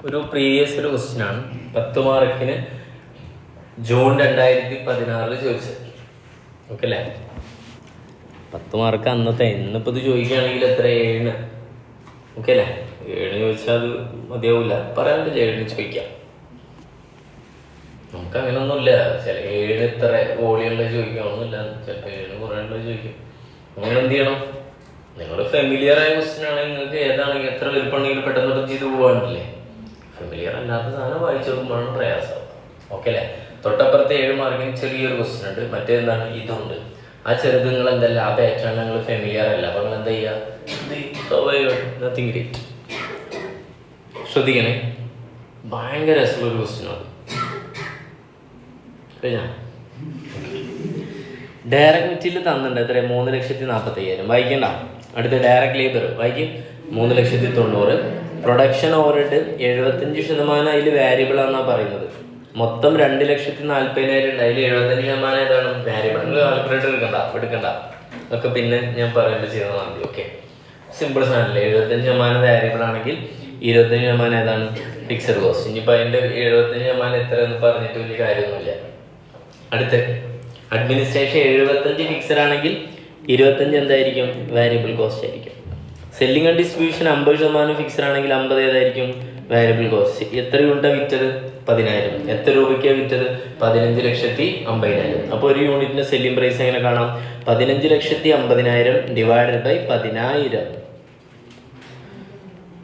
ഒരു പ്രീവിയസ് ഒരു ക്വസ്റ്റ്യൻ ആണ്. 10 മാർക്കിന് ജൂൺ 2016 ചോദിച്ചത്. ഓക്കെ അല്ലേ? 10 മാർക്ക് അന്നത്തെ. ഇന്നിപ്പോൾ ഇത് ചോദിക്കുകയാണെങ്കിൽ എത്ര? 7. ഓക്കെ അല്ലേ? 7 ചോദിച്ചാൽ അത് മതിയാവില്ല. പറയാണ്ട് 7 ചോദിക്കാം. നമുക്ക് അങ്ങനെയൊന്നുമില്ല. ചില 7 ഇത്ര വോളിയുള്ള ചോദിക്കണമെന്നില്ല. ചിലപ്പോൾ 7 കുറേ ഉള്ളത് ചോദിക്കും. അങ്ങനെ എന്ത് ചെയ്യണം? നിങ്ങളുടെ ഫെമിലിയർ ആയ ക്വസ്റ്റ്യൻ ആണെങ്കിൽ നിങ്ങൾക്ക് ഏതാണെങ്കിൽ എത്ര വലുപ്പമുണ്ടെങ്കിലും പെട്ടെന്ന് ചെയ്ത് പോകാണ്ടില്ലേ? ഫെമിലിയർ അല്ലാത്ത സാധനം വായിച്ചു നോക്കുമ്പോഴാണ് പ്രയാസം. ഓക്കെ അല്ലേ? തൊട്ടപ്പുറത്തെ 7 മാർക്കിന് ചെറിയൊരു ക്വസ്റ്റ്യൻ ഉണ്ട്. മറ്റേന്താണ്? ഇതുണ്ട്. ആ ചെറുത് നിങ്ങൾ എന്തല്ല, ആ പാറ്റേൺ നിങ്ങൾ ഫെമിലിയർ അല്ല. അപ്പോൾ നിങ്ങൾ എന്താ ചെയ്യുക? Nothing great. ശ്രദ്ധിക്കണേ, ഭയങ്കര രസമുള്ളൊരു ക്വസ്റ്റ്യൻ അത്. കഴിഞ്ഞാ ഡയറക്റ്റ് മെറ്റീരിയൽ തന്നിട്ടുണ്ട്. എത്ര? 3,40,000. വായിക്കണ്ട. അടുത്ത ഡയറക്റ്റ് ലേബർ വായിക്കും. 3,90,000. പ്രൊഡക്ഷൻ ഓവർഹെഡ് 75% അതിൽ വാരിയബിൾ ആണെന്നാണ് പറയുന്നത്. മൊത്തം 2,40,000 ഉണ്ട്. അതിൽ 75% ഏതാണ്? വാരിയബിൾ. നിങ്ങൾ കാൽക്കുലേറ്റർ എടുക്കണ്ട. അതൊക്കെ പിന്നെ ഞാൻ പറയുമ്പോൾ ചെയ്താൽ മതി. ഓക്കെ, സിമ്പിൾ സാധനമല്ലേ? 75% വാരിയബിൾ ആണെങ്കിൽ 25% ഏതാണ്? Fixed cost. ഇനിയിപ്പോൾ അതിൻ്റെ 75% എത്ര എന്ന് പറഞ്ഞിട്ട് വലിയ കാര്യമൊന്നുമില്ല. അടുത്ത അഡ്മിനിസ്ട്രേഷൻ 75 ഫിക്സഡ് ആണെങ്കിൽ 25 എന്തായിരിക്കും? വാരിയബിൾ കോസ്റ്റ് ആയിരിക്കും. സെല്ലിംഗ് ആൻഡ് ഡിസ്ട്രിബ്യൂഷൻ 50% ഫിക്സഡ് ആണെങ്കിൽ 50 ഏതായിരിക്കും? Variable cost. എത്ര യൂണിറ്റാണ് വിറ്റത്? 10,000. എത്ര രൂപയ്ക്കാണ് വിറ്റത്? 15,50,000. അപ്പോൾ ഒരു യൂണിറ്റിന്റെ സെല്ലിംഗ് പ്രൈസ് എങ്ങനെ കാണാം? 15,50,000 ഡിവൈഡഡ് ബൈ 10,000.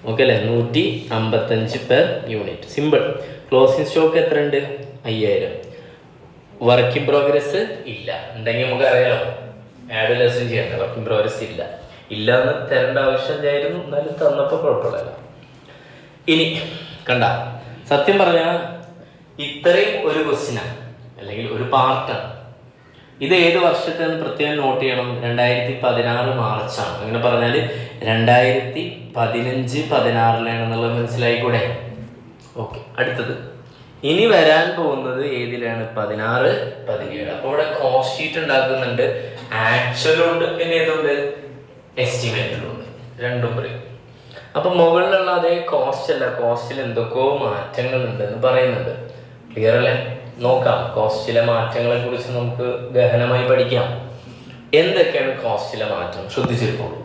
ഓക്കെ അല്ലേ? 155 per unit. Simple. Closing stock എത്ര ഉണ്ട്? 5,000. വർക്ക് ഇൻ പ്രോഗ്രസ് ഇല്ല. ഉണ്ടെങ്കിൽ നമുക്ക് അറിയാലോ, ആഡ് ലെസ്സും ചെയ്യണ്ട. വർക്ക് ഇൻ പ്രോഗ്രസ് ഇല്ല എന്ന് തരേണ്ട ആവശ്യമില്ലായിരുന്നു. എന്നാലും തന്നപ്പോൾ കുഴപ്പമില്ല. ഇനി കണ്ട, സത്യം പറഞ്ഞാൽ ഇത്രയും ഒരു ക്വസ്റ്റ്യനാണ് അല്ലെങ്കിൽ ഒരു പാർട്ടാണ്. ഇത് ഏത് വർഷത്തെന്ന് പ്രത്യേകം നോട്ട് ചെയ്യണം. 2016 മാർച്ചാണ്. അങ്ങനെ പറഞ്ഞാൽ 2015-16 മനസ്സിലായിക്കൂടെ? ഓക്കെ, അടുത്തത് ഇനി വരാൻ പോകുന്നത് ഏതിലാണ്? 16-17. അപ്പോൾ ഇവിടെ കോസ്റ്റ് ഷീറ്റ് ഉണ്ടാക്കുന്നുണ്ട്. ആക്ച്വലും ഉണ്ട്, പിന്നെ ഏതുണ്ട്? എസ്റ്റിമേറ്റും ഉണ്ട്. രണ്ടും പറയും. അപ്പൊ മുകളിലുള്ള അതേ കോസ്റ്റ് അല്ല, കോസ്റ്റിൽ എന്തൊക്കെയോ മാറ്റങ്ങൾ ഉണ്ടെന്ന് പറയുന്നുണ്ട്. ക്ലിയർ അല്ലേ? നോക്കാം. കോസ്റ്റിലെ മാറ്റങ്ങളെ കുറിച്ച് നമുക്ക് ഗഹനമായി പഠിക്കാം. എന്തൊക്കെയാണ് കോസ്റ്റിലെ മാറ്റം? ശ്രദ്ധിച്ചിട്ടുള്ളൂ.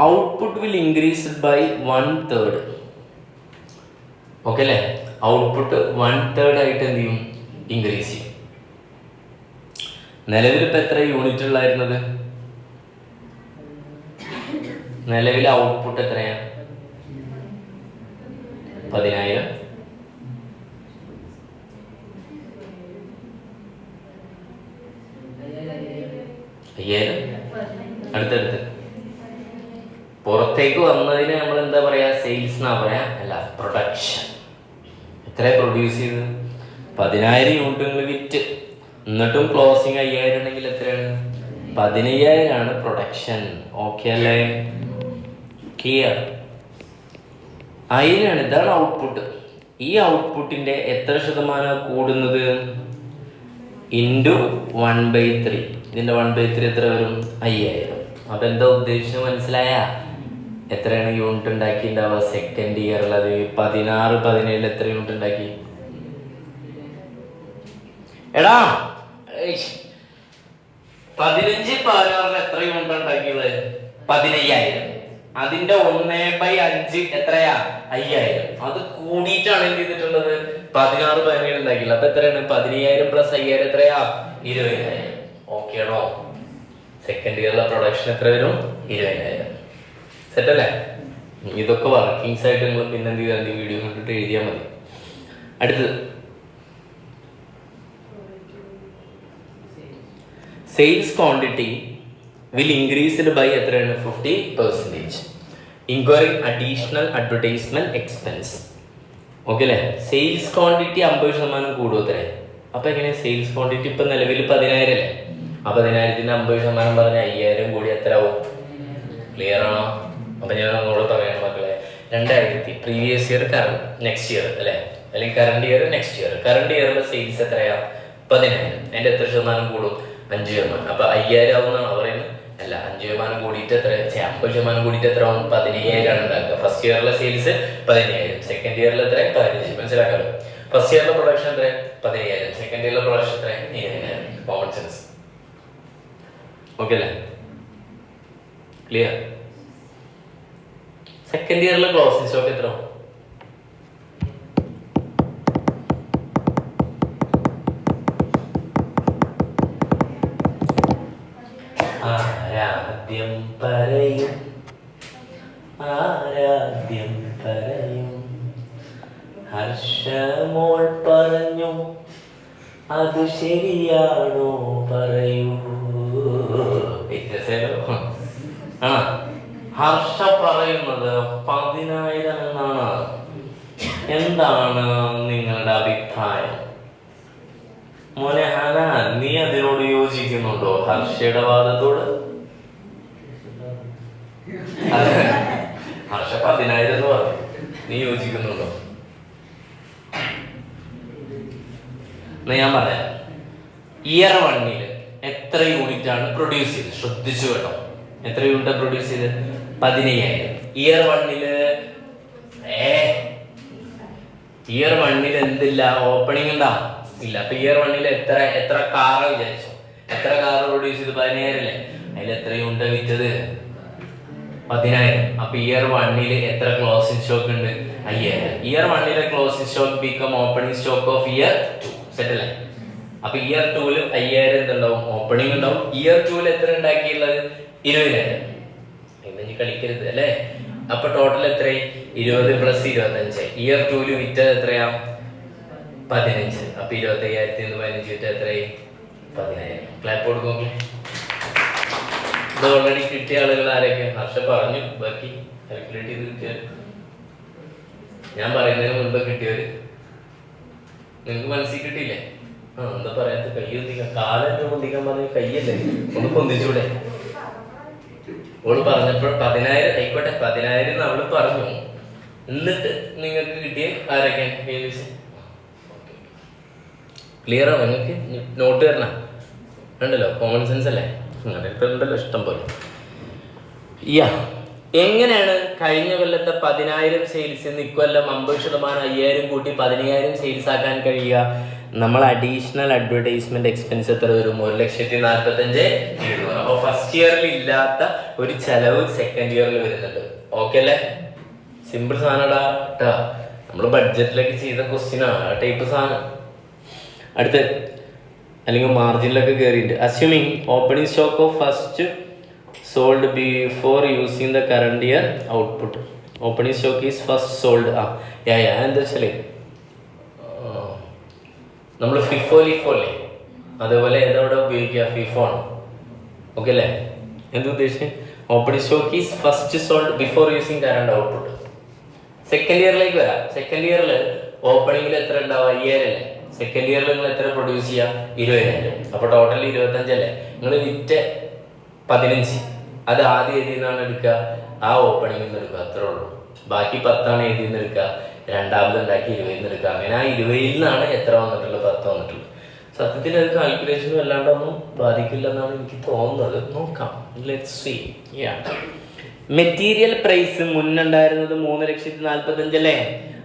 Output will increase by 1/3. Okay അല്ലേ? ഔട്ട്പുട്ട് 1/3 ആയിട്ട് എന്ത് ചെയ്യും? ഇൻക്രീസ് ചെയ്യും. നിലവിൽ ഇപ്പം എത്ര യൂണിറ്റ് ഉള്ളായിരുന്നത്? നിലവിൽ ഔട്ട്പുട്ട് എത്രയാ? 10,000. അടുത്തടുത്ത് പുറത്തേക്ക് വന്നതിന് നമ്മൾ എന്താ പറയാ? സെയിൽസ് എന്നാ പറയാ. അല്ല, പ്രൊഡക്ഷൻ. എത്ര പ്രൊഡ്യൂസ് ചെയ്ത്? 10,000 യൂണിറ്റുകൾ വിറ്റ്. എന്നിട്ടും ക്ലോസിങ് 5,000 ഉണ്ടെങ്കിൽ എത്രയാണ്? 15,000 ആണ് പ്രൊഡക്ഷൻ. ഓക്കെ അല്ലേ? ക്ലിയർ? അതിനാണ്, ഇതാണ് ഔട്ട്പുട്ട്. ഈ ഔട്ട്പുട്ടിന്റെ എത്ര ശതമാനം കൂടുന്നത്? ഇൻറ്റു 1/3. ഇതിന്റെ 1/3 എത്ര വരും? 5,000. അതെന്താ ഉദ്ദേശിച്ചത് മനസ്സിലായ? എത്രയാണ് യൂണിറ്റ് ഉണ്ടാക്കിയിട്ടുണ്ടാവുക സെക്കൻഡ് ഇയറിലത്? 16-17 എത്ര യൂണിറ്റ് ഉണ്ടാക്കി? എടാ 15-16 എത്ര യൂണിറ്റ് ഉണ്ടാക്കിയുള്ളത്? 15,000. അതിന്റെ 1/5 എത്രയാ? 5,000. അത് കൂടിയിട്ടാണ് എന്ത് ചെയ്തിട്ടുള്ളത്? 16-17 ഉണ്ടാക്കിയില്ല. അപ്പൊ എത്രയാണ്? 15,000 + 5,000 എത്രയാ? 20,000. ഓക്കെ ആണോ? സെക്കൻഡ് ഇയറിലെ പ്രൊഡക്ഷൻ എത്ര വരും? 20,000. സെറ്റ് അല്ലേ? ഇതൊക്കെ വർക്കിങ്സ് ആയിട്ട് നിങ്ങൾ പിന്നെ എന്ത് ചെയ്താൽ വീഡിയോ കണ്ടിട്ട് എഴുതിയാൽ മതി. അടുത്തത് sales quantity will increased by എത്രയാണ്? 50%. Inquiring additional advertisement expense. Okay അല്ലേ? സെയിൽസ് ക്വാണ്ടിറ്റി 50% കൂടും അത്രേ. അപ്പൊ എങ്ങനെ സെയിൽസ് ക്വാണ്ടിറ്റി? ഇപ്പൊ നിലവിൽ 10,000 അല്ലേ? ആ 10,000ന്റെ 50% പറഞ്ഞ 5,000 കൂടി എത്ര ആവും? ക്ലിയർ ആണോ? അപ്പൊ ഞാൻ നമ്മളോട് പറയണം മക്കളെ, 2000 പ്രീവിയസ് ഇയർ നെക്സ്റ്റ് ഇയർ അല്ലെ, അല്ലെങ്കിൽ current year next year. Current ഇയറിലെ സെയിൽസ് എത്രയാ? 10,000. അതിന്റെ എത്ര ശതമാനം കൂടും? 5%. അപ്പൊ 5,000 ആവുന്നതാണോ പറയുന്നത്? അല്ല, 5% കൂടിയിട്ട് എത്ര? 50% കൂടിയിട്ട് എത്ര ആവും? 15,000 ആണ് ഉണ്ടാക്കുക. ഫസ്റ്റ് ഫസ്റ്റ് ഇയറിലെ സെയിൽസ് 15,000, സെക്കൻഡ് ഇയറിൽ എത്ര 15. മനസ്സിലാക്കാമല്ലോ. ഫസ്റ്റ് ഇയറിലെ പ്രൊഡക്ഷൻ എത്ര 15,000, സെക്കൻഡ് ഇയറിലെ പ്രൊഡക്ഷൻ എത്ര 20,000. Common sense. ഓക്കെ അല്ലേ? ക്ലിയർ? സെക്കൻഡ് ഇയറിലെ ക്ലോസിംഗ് സ്റ്റോക്ക് എത്ര? ആരാദ്യം പറയും, ആരാദ്യം പറയും, ഹർഷമോൾ പറഞ്ഞു അത് ശരിയാണോ പറയൂ. ആ ഹർഷ പറയുന്നത് 10,000 എന്നാണ്. എന്താണ് നിങ്ങളുടെ അഭിപ്രായം? മോനെ ഹനാൻ, നീ അതിനോട് യോജിക്കുന്നുണ്ടോ? ഹർഷയുടെ വാദത്തോട്? ഹർഷ 10,000 എന്ന് പറഞ്ഞു, നീ യോജിക്കുന്നുണ്ടോ? ഞാൻ പറയാം. ഇയർ 1 എത്ര യൂണിറ്റ് ആണ് പ്രൊഡ്യൂസ് ചെയ്തത്? ശ്രദ്ധിച്ചു കേട്ടോ. എത്ര യൂണിറ്റ് പ്രൊഡ്യൂസ് ചെയ്ത്? 15,000. ഇയർ 1 ഇയർ 1 എന്തില്ല? ഓപ്പണിംഗ് ഉണ്ടാ ഇല്ല. അപ്പൊ ഇയർ 1 എത്ര കാറ് വിചാരിച്ചു? എത്ര കാറ് പ്രൊഡ്യൂസ് ചെയ്ത്? 15,000 അല്ലേ? അതിൽ എത്ര യൂണിറ്റ് വിറ്റത്? 10,000. അപ്പൊ ഇയർ 1 എത്ര ക്ലോസിംഗ് സ്റ്റോക്ക് ഉണ്ട്? 5,000. Year 1 closing stock become opening stock of year 2. Set അല്ലേ? അപ്പൊ ഇയർ 2 5,000 എന്തുണ്ടാവും? ഓപ്പണിംഗ് ഉണ്ടാവും. ഇയർ 2 എത്ര ഉണ്ടാക്കിയുള്ളത്? 20,000. ഇനി കളിക്കരുത് അല്ലേ? അപ്പൊ ടോട്ടൽ എത്രയായി? 20 + 25. ഇയർ 2 വിറ്റത് എത്രയാ? 15. അപ്പൊ 25,000 15 വിറ്റ എത്രയായി? 10,000. ക്ലാപ്പ് കൊടുക്കും. ഇത് ഓൾറെഡി കിട്ടിയ ആളുകൾ ആരൊക്കെ? ഹർഷ പറഞ്ഞു, ബാക്കി കാൽക്കുലേറ്റ് ചെയ്ത് കിട്ടിയാൽ. ഞാൻ പറയുന്നതിന് മുൻപ് കിട്ടിയവര് നിങ്ങക്ക് മനസ്സിൽ കിട്ടിയില്ലേ? എന്താ പറയാത്ത? കൈ ഒന്നിക്കാൻ, കാലെന്നെ പൊന്തിക്കാൻ പറഞ്ഞ കയ്യല്ലേ, ഒന്ന് പൊന്തിച്ചൂടെ? ഓള് പറഞ്ഞപ്പോൾ 10,000 ആയിക്കോട്ടെ, 10,000 അവള് പറഞ്ഞു. എന്നിട്ട് നിങ്ങൾക്ക് കിട്ടിയ ആരൊക്കെ? ക്ലിയർ ആണോ? നിങ്ങൾക്ക് നോട്ട് തരണം ഉണ്ടല്ലോ, കോമൺ സെൻസ് അല്ലേ? ഉണ്ടല്ലോ ഇഷ്ടം പോലെ. എങ്ങനെയാണ് കഴിഞ്ഞ കൊല്ലത്തെ 10,000 സെയിൽസ് ഇക്കൊല്ലം 50%, 5,000 കൂട്ടി 15,000 സെയിൽസ് ആക്കാൻ കഴിയുക? നമ്മൾ അഡീഷണൽ അഡ്വർടൈസ്മെന്റ് എക്സ്പെൻസ് എത്ര വരും? 1,45,700. അപ്പൊ ഫസ്റ്റ് ഇയറിൽ ഇല്ലാത്ത ഒരു ചെലവ് സെക്കൻഡ് ഇയറിൽ വരുന്നുണ്ട്. ഓക്കെ അല്ലേ? സിമ്പിൾ സാധനടാ കേട്ടാ. നമ്മൾ ബഡ്ജറ്റിലൊക്കെ ചെയ്ത ക്വസ്റ്റ്യൻ ആണ് ആ ടൈപ്പ് സാധനം. അടുത്ത് അല്ലെങ്കിൽ മാർജിനിലൊക്കെ കയറിയിട്ടുണ്ട്. Assuming opening stock of first sold before using the current year output. Opening stock is first sold. എന്താ വെച്ചാല് നമ്മൾ ഫിഫോ ലിഫോ അല്ലേ, അതേപോലെ ഏതവിടെ ഉപയോഗിക്കുക? ഫിഫോ ആണ്. ഓക്കെ അല്ലേ? എന്താ ഉദ്ദേശിച്ചത്? Opening stock is first sold before using current output. Second ഇയറിലേക്ക് വരാം. സെക്കൻഡ് ഇയറിൽ ഓപ്പണിംഗിൽ എത്ര ഉണ്ടാവുക? 5,000 അല്ലേ? സെക്കൻഡ് ഇയറിൽ നിങ്ങൾ എത്ര പ്രൊഡ്യൂസ് ചെയ്യുക? 20,000. അപ്പൊ ടോട്ടൽ 25 അല്ലേ? നിങ്ങൾ വിറ്റ 15, അത് ആദ്യം ഏതിൽ നിന്നാണ് എടുക്കുക? ആ ഓപ്പണിംഗിൽ നിന്ന് എടുക്കുക. അത്രേ ഉള്ളൂ. ബാക്കി 10 ഏതിൽ നിന്ന് എടുക്കുക? രണ്ടാമത് ഉണ്ടാക്കി 20 എടുക്കുക. അങ്ങനെ ആ 20 നിന്നാണ് എത്ര വന്നിട്ടുള്ളത്? 10 വന്നിട്ടുള്ളത്. സത്യത്തിൽ അത് കാൽക്കുലേഷനും അല്ലാണ്ടൊന്നും ബാധിക്കില്ലെന്നാണ് എനിക്ക് തോന്നുന്നത്. നോക്കാം. Let's see. മെറ്റീരിയൽ പ്രൈസ് മുന്നുണ്ടായിരുന്നത് 3,45,000 അല്ലേ?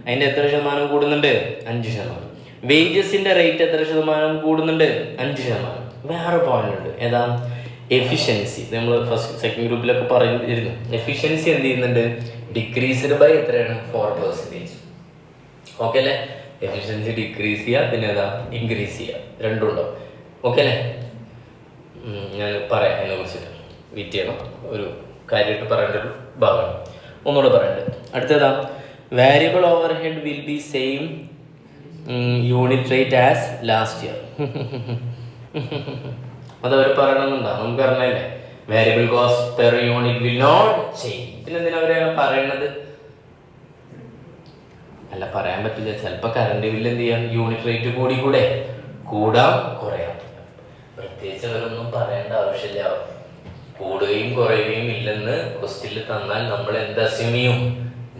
അതിന്റെ എത്ര ശതമാനം കൂടുന്നുണ്ട്? 5%. വേജസിന്റെ റേറ്റ് എത്ര ശതമാനം കൂടുന്നുണ്ട്? 5%. വേറെ പോയിന്റ് ഉണ്ട്. ഏതാ? എഫിഷ്യൻസി. നമ്മൾ ഫസ്റ്റ് സെക്കൻഡ് ഗ്രൂപ്പിലൊക്കെ പറഞ്ഞിരുന്നു. എഫിഷ്യൻസി എന്ത് ചെയ്യുന്നുണ്ട്? ഡിക്രീസ്ഡ് ബൈ എത്രയാണ്? 4%. ഓക്കെ അല്ലേ? എഫിഷ്യൻസി ഡിക്രീസ് ചെയ്യുക, പിന്നെ ഏതാ? ഇൻക്രീസ് ചെയ്യുക. രണ്ടുണ്ടോ? ഓക്കെ അല്ലേ? ഞാൻ പറയാം അതിനെ കുറിച്ചിട്ട്. വെയിറ്റ് ചെയ്യണം. ഒരു കാര്യമായിട്ട് പറയേണ്ട ഒരു ഭാഗമാണ്. ഒന്നുകൂടെ പറയണ്ടത്. അടുത്തതാ, variable over head will be same unit rate as last year. അതവർ പറയണമെന്നുണ്ടോ? നമുക്ക് അറിഞ്ഞല്ലേ, variable cost per unit will not change. പിന്നെ എന്തിനാ അവരെ പറയണത്? അല്ല, പറയാൻ പറ്റില്ല. ചിലപ്പോൾ കറണ്ട് ബില്ല് എന്ത് ചെയ്യാം? യൂണിറ്റ് റേറ്റ് കൂടിക്കൂടെ? കൂടാം കുറയാം. പ്രത്യേകിച്ച് അവരൊന്നും പറയേണ്ട ആവശ്യമില്ല. കൂടുകയും കുറയുകയും ഇല്ലെന്ന് ക്വസ്റ്റ്യനിൽ തന്നാൽ നമ്മൾ എന്ത് അസ്യൂം ചെയ്യും?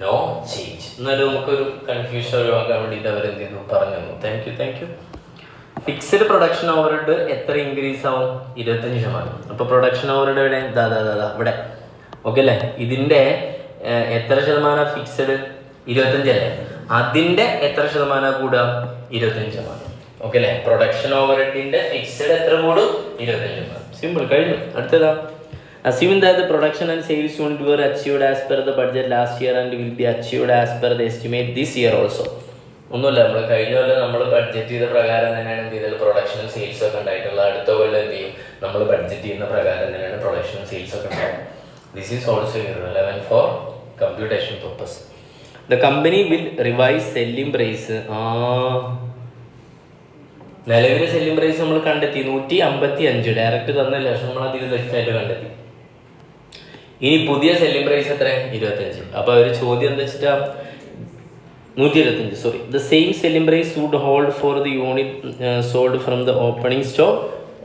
No change. എന്നാലും നമുക്കൊരു കൺഫ്യൂഷൻ ഒഴിവാക്കാൻ വേണ്ടിയിട്ട് അവരെന്ത് ചെയ്തു? പറഞ്ഞു തന്നു. Thank you. Fixed production overhead എത്ര ഇൻക്രീസ് ആവും? 25%. അപ്പോൾ പ്രൊഡക്ഷൻ ഓവർഹെഡ് ഇവിടെ ഇവിടെ. ഓക്കെ അല്ലേ? ഇതിൻ്റെ എത്ര ശതമാനം ഫിക്സഡ്? 25 അല്ലേ? അതിൻ്റെ എത്ര ശതമാനം കൂടുക? 25%. ഓക്കെ അല്ലേ? പ്രൊഡക്ഷൻ ഓവർ ഹെഡിന്റെ ഫിക്സഡ് എത്ര കൂടും? 25%. സിമ്പിൾ, കഴിഞ്ഞു. അടുത്തതാ, assuming that the production and sales unit were achieved as per the budget last year and will be achieved as per the estimate this year also. ഒന്നുമില്ല, നമ്മൾ കഴിഞ്ഞ കൊല്ലം നമ്മൾ budget ചെയ്ത പ്രകാരം തന്നെയാണ് എന്ത് ചെയ്തത്? പ്രൊഡക്ഷനും സെയിൽസ് ഒക്കെ ഉണ്ടായിട്ടുള്ള. അടുത്ത കൊല്ലം എന്ത് ചെയ്യും? നമ്മൾ ബഡ്ജറ്റ് ചെയ്യുന്ന പ്രകാരം തന്നെയാണ് പ്രൊഡക്ഷനും സെയിൽസ് ഒക്കെ ഉണ്ടാവും. This is also irrelevant for computation purpose. The company will revise selling price. നിലവിലെ സെല്ലിംഗ് പ്രൈസ് നമ്മൾ കണ്ടെത്തി 155. ഡയറക്റ്റ് തന്നില്ല, പക്ഷെ നമ്മൾ അതിൽ തെറ്റായിട്ട് കണ്ടെത്തി. ഇനി പുതിയ സെല്ലിംഗ് പ്രൈസ് എത്ര? 25. അപ്പോൾ ഒരു ചോദ്യം എന്താ വെച്ചിട്ടാ 125, sorry. The same selling price would hold for the unit sold from the opening stock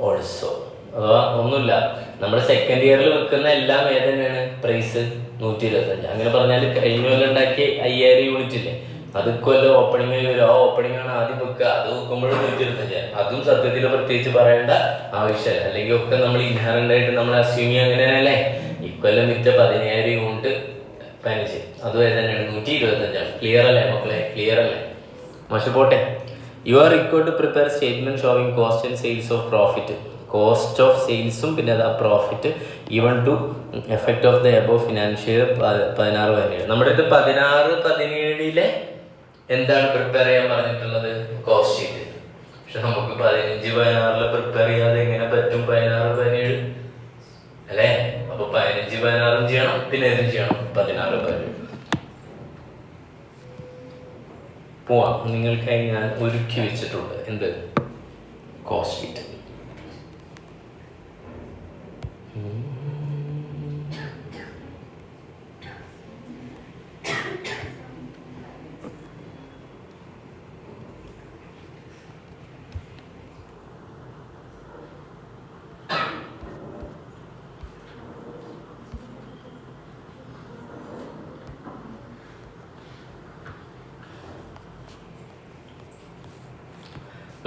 also. അഥവാ ഒന്നുമില്ല, നമ്മൾ സെക്കൻഡ് ഇയറിൽ വെക്കുന്ന എല്ലാം ഏതന്നെയാണ് പ്രൈസ്? 125. അങ്ങനെ പറഞ്ഞാൽ കഴിഞ്ഞ കൊല്ലം ഉണ്ടാക്കിയ 5000 യൂണിറ്റ് ഇല്ലേ, അത് കൊല്ലം ഓപ്പണിംഗ് വരും. ആ ഓപ്പണിംഗ് ആണ് ആദ്യം വെക്കുക, അത് വെക്കുമ്പോഴും 125. അതും സത്യത്തിൽ പ്രത്യേകിച്ച് പറയേണ്ട ആവശ്യമില്ല. അല്ലെങ്കിൽ ഒക്കെ നമ്മൾ ഇൻഹറന്റ് ആയിട്ട് നമ്മൾ അസ്യൂം ചെയ്യുക അങ്ങനെയല്ലേ. ഇക്കൊല്ലം വിറ്റ 10000 യൂണിറ്റ് 15, അതും ഏതന്നെയാണ്? 125. ക്ലിയർ അല്ലേ മക്കളെ? ക്ലിയർ അല്ലേ? പക്ഷെ പോട്ടെ. You are required to prepare statement showing cost and sales of profit. Cost of സെയിൽസും പിന്നെ അത് ആ profit even to effect of the above financial 16-17. നമ്മുടെ അടുത്ത് 16-17 എന്താണ് പ്രിപ്പയർ ചെയ്യാൻ പറഞ്ഞിട്ടുള്ളത്? Cost sheet. പക്ഷെ നമുക്ക് 15-16 പ്രിപ്പയർ ചെയ്യാതെ എങ്ങനെ പറ്റും? 16-17 അല്ലേ? അപ്പൊ 15-16 ചെയ്യണം, പിന്നെ ഏതും ചെയ്യണം? 16-17. പോവാം. നിങ്ങൾക്കായി ഞാൻ ഒരുക്കി വെച്ചിട്ടുണ്ട് എന്ത്? Cost sheet.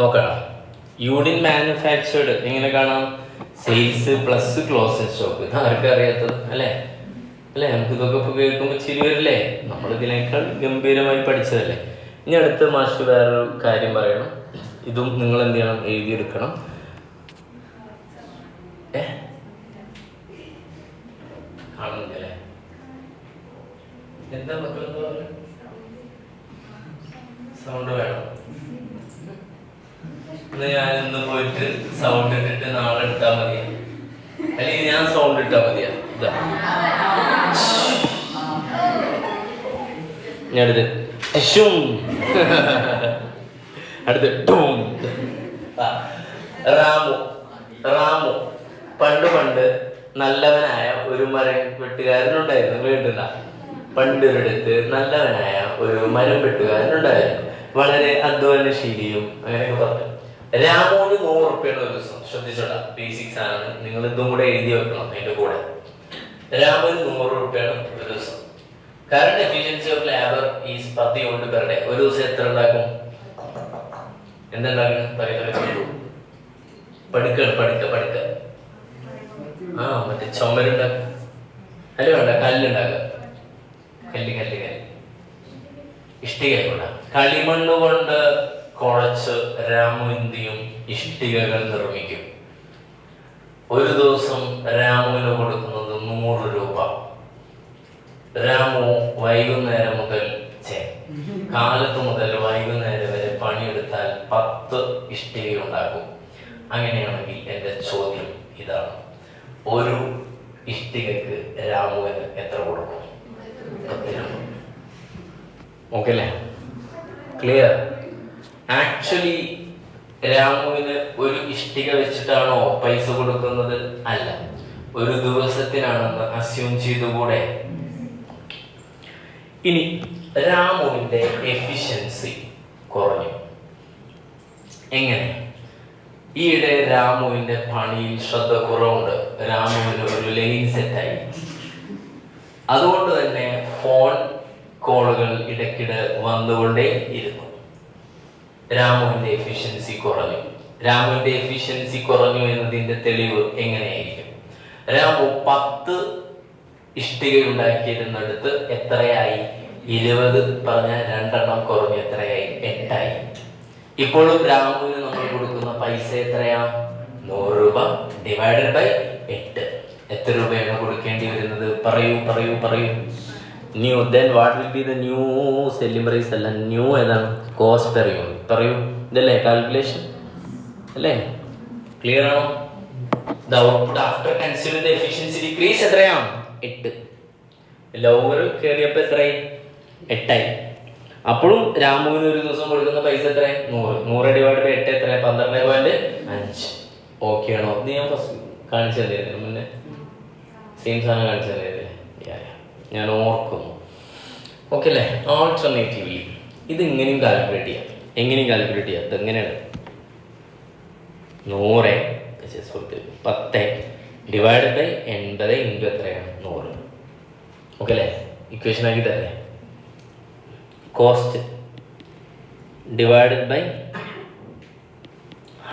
നോക്കണം. യൂണിറ്റ് മാനുഫാക്ചേർഡ് എങ്ങനെ കാണാം? Sales plus closing stock. ഇത് ആർക്കും അറിയാത്തത് അല്ലേ? അല്ലേ? നമുക്ക് ഇതൊക്കെ ഇപ്പോൾ കേൾക്കുമ്പോൾ ചിരി വരില്ലേ? നമ്മളിതിനേക്കാൾ ഗംഭീരമായി പഠിച്ചതല്ലേ. ഇനി അടുത്ത മാഷ് വേറൊരു കാര്യം പറയണം. ഇതും നിങ്ങൾ എന്ത് ചെയ്യണം? എഴുതിയെടുക്കണം. കാണുന്നില്ലേ? എന്താ മക്കളെന്താ പറയുക? സൗണ്ട് വേണം. ഞാൻ ഇന്ന് പോയിട്ട് സൗണ്ട് ഇട്ടിട്ട് നാളെ എടുത്താൽ മതിയാ, അല്ലെങ്കിൽ ഞാൻ സൗണ്ട് ഇട്ടാൽ മതിയാ? ഇതാ ഞാൻ അടുത്ത് അടുത്ത് റാമു. റാമു പണ്ട് നല്ലവനായ ഒരു മരം വെട്ടുകാരനുണ്ടായിരുന്നു. കേട്ടില്ല? പണ്ട് ഒരിടത്ത് നല്ലവനായ ഒരു മരം വെട്ടുകാരനുണ്ടായിരുന്നു, വളരെ അധ്വാനശീലിയും അങ്ങനെയൊക്കെ പറഞ്ഞു. രാമുവിന് 100 റുപ്യാണ് ഒരു ദിവസം. ശ്രദ്ധിച്ചോടാ, ബേസിക്സ് ആണ്. നിങ്ങൾ ഇതും കൂടെ എഴുതി വെക്കണം അതിന്റെ കൂടെ. രാമുവിന് 100 റുപ്യാണ് ഒരു ദിവസം. Current efficiency of labour is 10 unit per day. ഒരു ദിവസം എത്ര ഉണ്ടാക്കും? എന്തുണ്ടാക്കണം? പഠിക്ക മറ്റേ ചുമരുണ്ടാക്കുക. അല്ല വേണ്ട, കല്ലുണ്ടാക്കുക. കല്ല് ഇഷ്ടിക കൊണ്ട്, കളിമണ്ണ് കൊണ്ട് കുഴച്ച് രാമു എന്തിയും ഇഷ്ടികകൾ നിർമ്മിക്കും. ഒരു ദിവസം രാമുവിന് കൊടുക്കുന്നത് 100 രൂപ. രാമു വൈകുന്നേരം മുതൽ കാലത്ത് മുതൽ വൈകുന്നേരം വരെ പണിയെടുത്താൽ 10 ഇഷ്ടിക ഉണ്ടാക്കും. അങ്ങനെയാണെങ്കിൽ എൻ്റെ ചോദ്യം ഇതാണ്: ഒരു ഇഷ്ടികക്ക് രാമുവിന് എത്ര കൊടുക്കും? 10 രൂപ. ഓക്കെ അല്ലേ? ക്ലിയർ? ആക്ച്വലി രാമുവിന് ഒരു ഇഷ്ടിക വെച്ചിട്ടാണോ പൈസ കൊടുക്കുന്നത്? അല്ല, ഒരു ദിവസത്തിനാണെന്ന് അസ്യൂം ചെയ്തുകൂടെ? ഇനി രാമുവിന്റെ എഫിഷ്യൻസി കുറഞ്ഞു. എങ്ങനെ? ഈയിടെ രാമുവിന്റെ പണിയിൽ ശ്രദ്ധ കുറവുണ്ട്. രാമുവിന് ഒരു ലൈൻ സെറ്റായി. അതുകൊണ്ട് തന്നെ ഫോൺ കോളുകൾ ഇടയ്ക്കിടെ വന്നുകൊണ്ടേ ഇരുന്നു. രാമുവിന്റെ എഫിഷ്യൻസി കുറഞ്ഞു. രാമുവിന്റെ എഫിഷ്യൻസി കുറഞ്ഞു എന്നതിന്റെ തെളിവ് എങ്ങനെയായിരിക്കും? രാമു 10 ഇഷ്ടിക ഉണ്ടാക്കിയിരുന്നിടത്ത് എത്രയായി? 20 പറഞ്ഞ 2 എണ്ണം കുറഞ്ഞ് എത്രയായി? 8 ആയി. ഇപ്പോഴും രാമുവിന് നമ്മൾ കൊടുക്കുന്ന പൈസ എത്രയാ? 100 രൂപ ഡിവൈഡഡ് ബൈ 8. എത്ര രൂപയാണ് കൊടുക്കേണ്ടി വരുന്നത്? പറയൂ. New. Then what will be the new selling price? അല്ല, ന്യൂ ഏതാണ്? Cost per unit. പറയൂ. ഇതല്ലേ കാൽക്കുലേഷൻ അല്ലേ? ക്ലിയർ ആണോ? The output after consider the efficiency decrease എത്രയാണ്? 8. ലോവർ കയറിയപ്പോൾ എത്രയായി? 8 ആയി. അപ്പോഴും രാമുവിന് ഒരു ദിവസം കൊടുക്കുന്ന പൈസ എത്ര? 100 ഡിവൈഡ് ബൈ 8 എത്ര? 12.5. ഓക്കെ ആണോ? ഇത് ഞാൻ ഫസ്റ്റ് കാണിച്ചു തന്നിരുന്നു മുന്നേ. സെയിം സാധനം കാണിച്ചു തന്നിരുന്നില്ലേ? ഞാൻ ഓർക്കുന്നു. ഓക്കെ അല്ലേ? ആൾട്ടർനേറ്റീവ്ലി ഇത് ഇങ്ങനെയും കാൽക്കുലേറ്റ് ചെയ്യാം. ഇത് എങ്ങനെയാണ്? 100 10 ഡിവൈഡ് ബൈ 80 ഇൻറ്റു എത്രയാണ്? 100. ഓക്കെ അല്ലേ? ഇക്വേഷൻ ആക്കി തരല്ലേ? കോസ്റ്റ് ഡിവൈഡഡ് ബൈ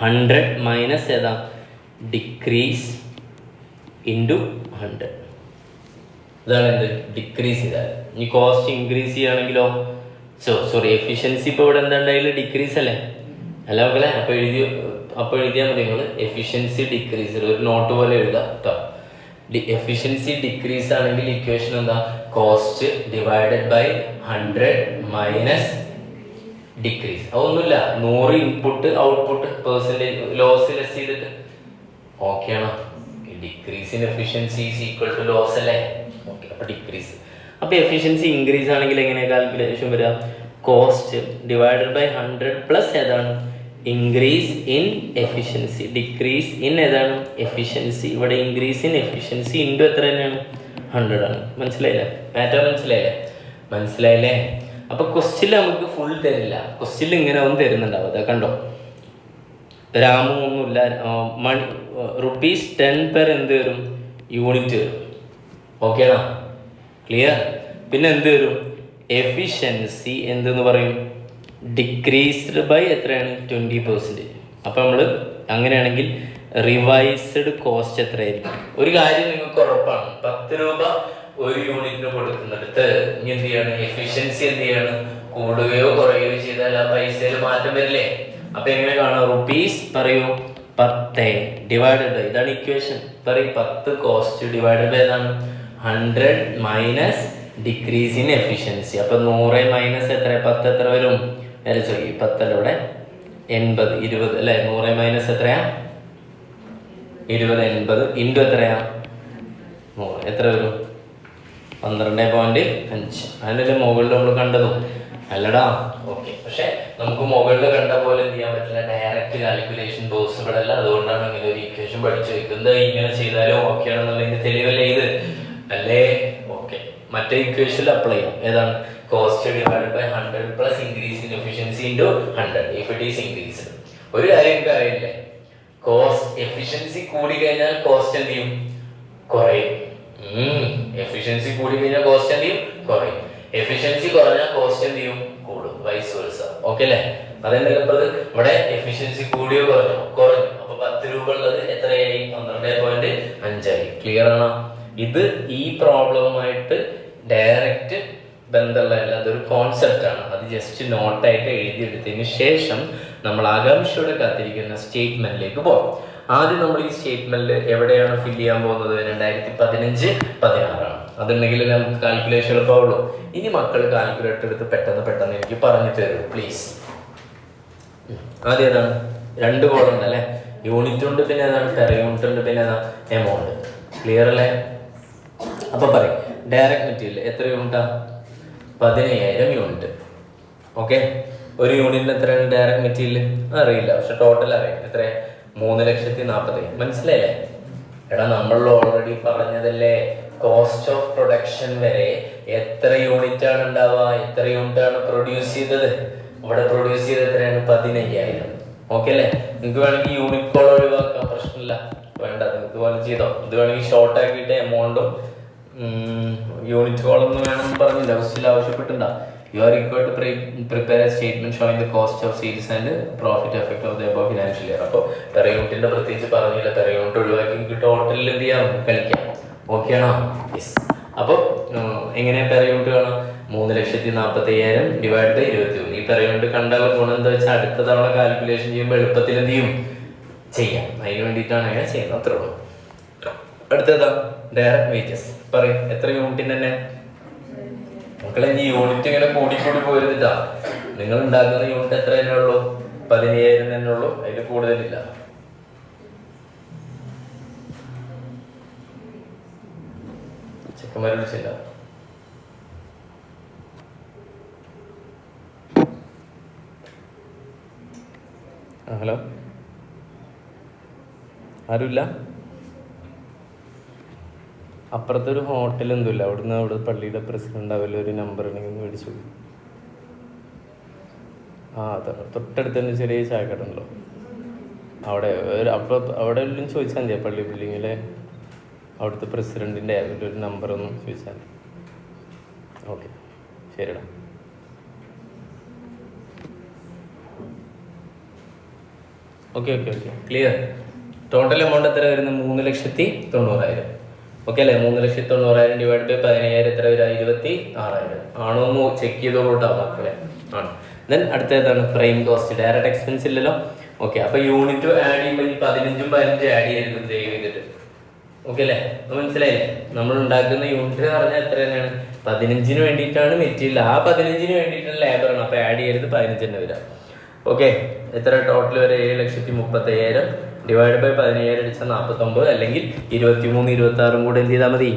100 മൈനസ് ഏതാ? Decrease into 100. ഇതാണ് എന്ത്? ഡിക്രീസ് ചെയ്താൽ. ഇനി കോസ്റ്റ് ഇൻക്രീസ് ചെയ്യുകയാണെങ്കിലോ? എഫിഷ്യൻസി ഇപ്പോൾ ഇവിടെ എന്താ ഉണ്ടായാലും ഡിക്രീസ് അല്ലേ? അല്ല ഓക്കെ അല്ലേ? അപ്പോൾ എഴുതിയാൽ മതി നിങ്ങൾ. എഫിഷ്യൻസി ഡിക്രീസ് ഒരു നോട്ട് പോലെ എഴുതാം കേട്ടോ. എഫിഷ്യൻസി ഡിക്രീസ് ആണെങ്കിൽ ഇക്വേഷൻ എന്താ? Cost divided by 100 minus decrease. അതൊന്നുമില്ല, 100 input output percentage loss less ചെയ്തിട്ട്. ഓക്കെ ആണോ? Decrease in efficiency is equal to loss അല്ലേ? ഓക്കെ. അപ്പോൾ ഡിക്രീസ്. അപ്പോൾ എഫിഷ്യൻസി ഇൻക്രീസ് ആണെങ്കിൽ എങ്ങനെയാണ് കാൽക്കുലേഷൻ വരിക? കോസ്റ്റ് ഡിവൈഡഡ് ബൈ 100 പ്ലസ് ഏതാണ്? Increase in efficiency. Decrease in ഏതാണ്? എഫിഷ്യൻസി. ഇവിടെ ഇൻക്രീസ് ഇൻ എഫിഷ്യൻസി ഇൻറ്റു എത്ര തന്നെയാണ്? 100 ആണ്. മനസ്സിലായില്ലേ? മാറ്റർ മനസ്സിലായില്ലേ? അപ്പോൾ ക്വസ്റ്റ്യൻ നമുക്ക് ഫുൾ തരില്ല. ക്വസ്റ്റ്യൻ ഇങ്ങനെ ഒന്നും തരുന്നുണ്ടാവും. അതാ കണ്ടോ? രാമു ഒന്നുമില്ല. ₹10 പെർ എന്ത് വരും? യൂണിറ്റ് വരും. ഓക്കെ ആണോ? ക്ലിയർ? പിന്നെ എന്ത് വരും? എഫിഷ്യൻസി എന്തെന്ന് പറയും? ഡിക്രീസ്ഡ് ബൈ എത്രയാണ്? 20%. അപ്പോൾ നമ്മൾ അങ്ങനെയാണെങ്കിൽ റിവൈസ്ഡ് കോസ്റ്റ് എത്രയായിരിക്കും? ഒരു കാര്യം നിങ്ങൾക്ക് ഉറപ്പാണ്, 10 രൂപ ഒരു യൂണിറ്റിന് കൊടുക്കുന്നിടത്ത് ഇനി എന്ത് ചെയ്യാണ്? എഫിഷ്യൻസി എന്ത് ചെയ്യാണ്? കൂടുകയോ കുറയുകയോ ചെയ്താൽ ആ പൈസയിൽ മാറ്റം വരില്ലേ? അപ്പൊ എങ്ങനെ കാണാം? റുപ്പീസ് പറയൂ 10 ഡിവൈഡഡ് ബൈ, ഇതാണ് ഇക്വേഷൻ. പറയും 10 കോസ്റ്റ് ഡിവൈഡഡ് ബൈ ഏതാണ്? 100 മൈനസ് ഡിക്രീസ് ഇൻ എഫിഷ്യൻസി. അപ്പൊ 100 മൈനസ് എത്ര? 10 എത്ര വരും? 10 അല്ല ഇവിടെ 80 20 അല്ലെ? 100 മൈനസ് എത്രയാ? 20 80 ഇൻറ്റു എത്രയാ? 100 എത്ര വരും? 12.5. അതിൻ്റെ മുകളിൽ നമ്മൾ കണ്ടതും അല്ലടാ. ഓക്കെ. പക്ഷെ നമുക്ക് മുകളിൽ കണ്ട പോലെ എന്ത് ചെയ്യാൻ പറ്റില്ല, ഡയറക്റ്റ് കാൽക്കുലേഷൻ പോസിബിൾ അല്ല. അതുകൊണ്ടാണ് ഇങ്ങനെ ഒരു ഇക്വേഷൻ പഠിച്ചു വെക്കുന്നത്. ഇങ്ങനെ ചെയ്താലും ഓക്കെ ആണെന്നുള്ളതിന്റെ തെളിവല്ലേ ഇത് അല്ലേ? ഓക്കെ. മറ്റേ ഇക്വേഷനിൽ അപ്ലൈ ചെയ്യാം. ഏതാണ്? Cost divided by 100 plus increase in efficiency into 100 if it is increased. ഒരു കാര്യം എനിക്ക് അറിയില്ലേ, കോസ്റ്റ് എഫിഷ്യൻസി കൂടി കഴിഞ്ഞാൽ കോസ്റ്റ് എന്ത് ചെയ്യും? കുറയും. എഫിഷ്യൻസി കൂടി കഴിഞ്ഞാൽ കോസ്റ്റ് എന്ത് ചെയ്യും? കുറയും. എഫിഷ്യൻസി കുറഞ്ഞാൽ കോസ്റ്റ് എന്ത് ചെയ്യും? കൂടും. Vice versa. ഓക്കെ അല്ലേ? അതെന്താ ഇവിടെ എഫിഷ്യൻസി കൂടിയോ കുറഞ്ഞോ? കുറഞ്ഞു. അപ്പൊ 10 രൂപ ഉള്ളത് എത്രയായി? 12.5 ആയി. ക്ലിയർ ആണോ? ഇത് ഈ പ്രോബ്ലവുമായിട്ട് ഡയറക്റ്റ് ബന്ധമുള്ളതല്ല, അതൊരു കോൺസെപ്റ്റ് ആണ്. അത് ജസ്റ്റ് നോട്ടായിട്ട് എഴുതിയെടുത്തതിന് ശേഷം നമ്മൾ ആകാംക്ഷയോടെ കാത്തിരിക്കുന്ന സ്റ്റേറ്റ്മെന്റിലേക്ക് പോകാം. ആദ്യം നമ്മൾ ഈ സ്റ്റേറ്റ്മെന്റിൽ എവിടെയാണ് ഫില്ല് ചെയ്യാൻ പോകുന്നത്? 2015-16 ആണ്. അതുണ്ടെങ്കിൽ നമുക്ക് കാൽക്കുലേഷൻ എളുപ്പമുള്ളൂ. ഇനി മക്കൾ കാൽക്കുലേറ്റർ എടുത്ത് പെട്ടെന്ന് എനിക്ക് പറഞ്ഞു തരൂ പ്ലീസ്. ആദ്യം ഏതാണ്? 2 കോളം ഉണ്ട് അല്ലേ? യൂണിറ്റ് ഉണ്ട്, പിന്നെ ഏതാണ്? പെർ യൂണിറ്റ് ഉണ്ട്, പിന്നെ ഏതാ? എമൗണ്ട്. ക്ലിയർ അല്ലേ? അപ്പൊ പറയും ഡയറക്റ്റ് മെറ്റീരിയൽ എത്ര യൂണിറ്റാ? 15000 യൂണിറ്റ്. ഓക്കെ. ഒരു യൂണിറ്റിന് എത്രയാണ് ഡയറക്റ്റ് മെറ്റീരിയൽ? അറിയില്ല, പക്ഷെ ടോട്ടൽ അറിയാം. എത്ര? 3,40,000. മനസ്സിലായില്ലേ? എടാ നമ്മൾ ഓൾറെഡി പറഞ്ഞതല്ലേ, കോസ്റ്റ് ഓഫ് പ്രൊഡക്ഷൻ വരെ എത്ര യൂണിറ്റ് ആണ് ഉണ്ടാവുക? എത്ര യൂണിറ്റ് ആണ് പ്രൊഡ്യൂസ് ചെയ്തത്? ഇവിടെ പ്രൊഡ്യൂസ് ചെയ്തത് എത്രയാണ്? 15,000. ഓക്കെ അല്ലേ? നിങ്ങൾക്ക് വേണമെങ്കിൽ യൂണിറ്റ് കോളം ഒഴിവാക്കാം, പ്രശ്നമില്ല. വേണ്ട, ഇതുപോലെ ചെയ്തോ. ഇത് വേണമെങ്കിൽ ഷോർട്ട് ആക്കിയിട്ട് എമൗണ്ടും യൂണിറ്റ് കോളം ഒന്നും വേണമെന്ന് പറഞ്ഞില്ല, question ആവശ്യപ്പെട്ടിട്ടുണ്ടോ? You are required to prepare a statement showing the cost of sales and profit effect of the above financial year. അപ്പോൾ പെർ യൂണിറ്റിന്റെ പ്രത്യേകിച്ച് പറഞ്ഞില്ല, പെർ യൂണിറ്റ് ഒഴിവാക്കി ടോട്ടലിൽ എന്ത് ചെയ്യാം? കളിക്കാം. ഓക്കെ ആണോ? യെസ്. അപ്പോൾ എങ്ങനെയാ പെർ യൂണിറ്റ് കാണാം? 3,40,000 ഡിവൈഡ് ബൈ 21. ഈ പെർ യൂണിറ്റ് കണ്ടാൽ ഗുണം എന്താ വെച്ചാൽ അടുത്ത തവണ കാൽക്കുലേഷൻ ചെയ്യുമ്പോൾ എളുപ്പത്തിൽ എന്ത് ചെയ്യും ചെയ്യാം. അതിന് വേണ്ടിയിട്ടാണ് അങ്ങനെ ചെയ്യുന്നത്, അത്രേ ഉള്ളൂ. അടുത്തതാ ഡയറക്റ്റ് വേജസ്. പറയും എത്ര യൂണിറ്റിന് തന്നെ മക്കളെ. ഈ യൂണിറ്റ് ഇങ്ങനെ കൂടിക്കൂടി പോയിരുന്നിട്ടാ. നിങ്ങൾ ഉണ്ടാക്കുന്ന യൂണിറ്റ് എത്ര തന്നെ ഉള്ളൂ? 15,000 തന്നെ ഉള്ളൂ, അതിൽ കൂടുതലില്ല. ചെക്കന്മാരെ വിളിച്ചില്ല. ഹലോ, ആരുമില്ല? അപ്പുറത്തൊരു ഹോട്ടൽ എന്തുമില്ല, അവിടെ പള്ളിയുടെ പ്രസിഡന്റ് ആവില്ല, ഒരു നമ്പർ ഉണ്ടെങ്കിൽ മേടിച്ചു. അതാണ് തൊട്ടടുത്ത് തന്നെ ചെറിയ ചായക്കട ഉണ്ടല്ലോ അവിടെ. അവിടെ എല്ലാം ചോദിച്ചാൽ മതിയാ, പള്ളി ബിൽഡിങ്ങിലെ അവിടുത്തെ പ്രസിഡന്റിൻ്റെ ഒരു നമ്പറൊന്നും ചോദിച്ചാൽ മതി. ഓക്കെ, ശരിടാ. Okay clear. ടോട്ടൽ എമൗണ്ട് എത്ര വരുന്നത്? 3,90,000. ഓക്കെ അല്ലേ? 3,90,000 ഡിവൈഡ് ബൈ 15,000 എത്ര വരിക? 26,000. ആണോ എന്ന് ചെക്ക് ചെയ്തോളൂട്ടാ മക്കളെ. ആണ്. ദെൻ അടുത്തേതാണ് പ്രൈം കോസ്റ്റ്. ഡയറക്റ്റ് എക്സ്പെൻസ് ഇല്ലല്ലോ. ഓക്കെ, അപ്പൊ യൂണിറ്റ് ആഡ് ചെയ്യുമ്പോൾ ഈ 15 15 ആഡ് ചെയ്തിട്ട് സേവ് ചെയ്തിട്ട്. ഓക്കെ അല്ലേ? മനസ്സിലായില്ലേ? നമ്മൾ ഉണ്ടാക്കുന്ന യൂണിറ്റ് എന്ന് പറഞ്ഞാൽ എത്ര തന്നെയാണ്? 15 വേണ്ടിയിട്ടാണ് മെറ്റീരിയൽ, ആ 15 വേണ്ടിയിട്ടാണ് ലേബറാണ്. അപ്പൊ ആഡ് ചെയ്യരുത്, 15 തന്നെ വരാം. ഓക്കെ, എത്ര ടോട്ടൽ വരെ? 7,30,000 ഡിവൈഡ് ബൈ 15,000 അടിച്ചാൽ 49, അല്ലെങ്കിൽ 23 26 കൂടെ എന്ത് ചെയ്താൽ മതി?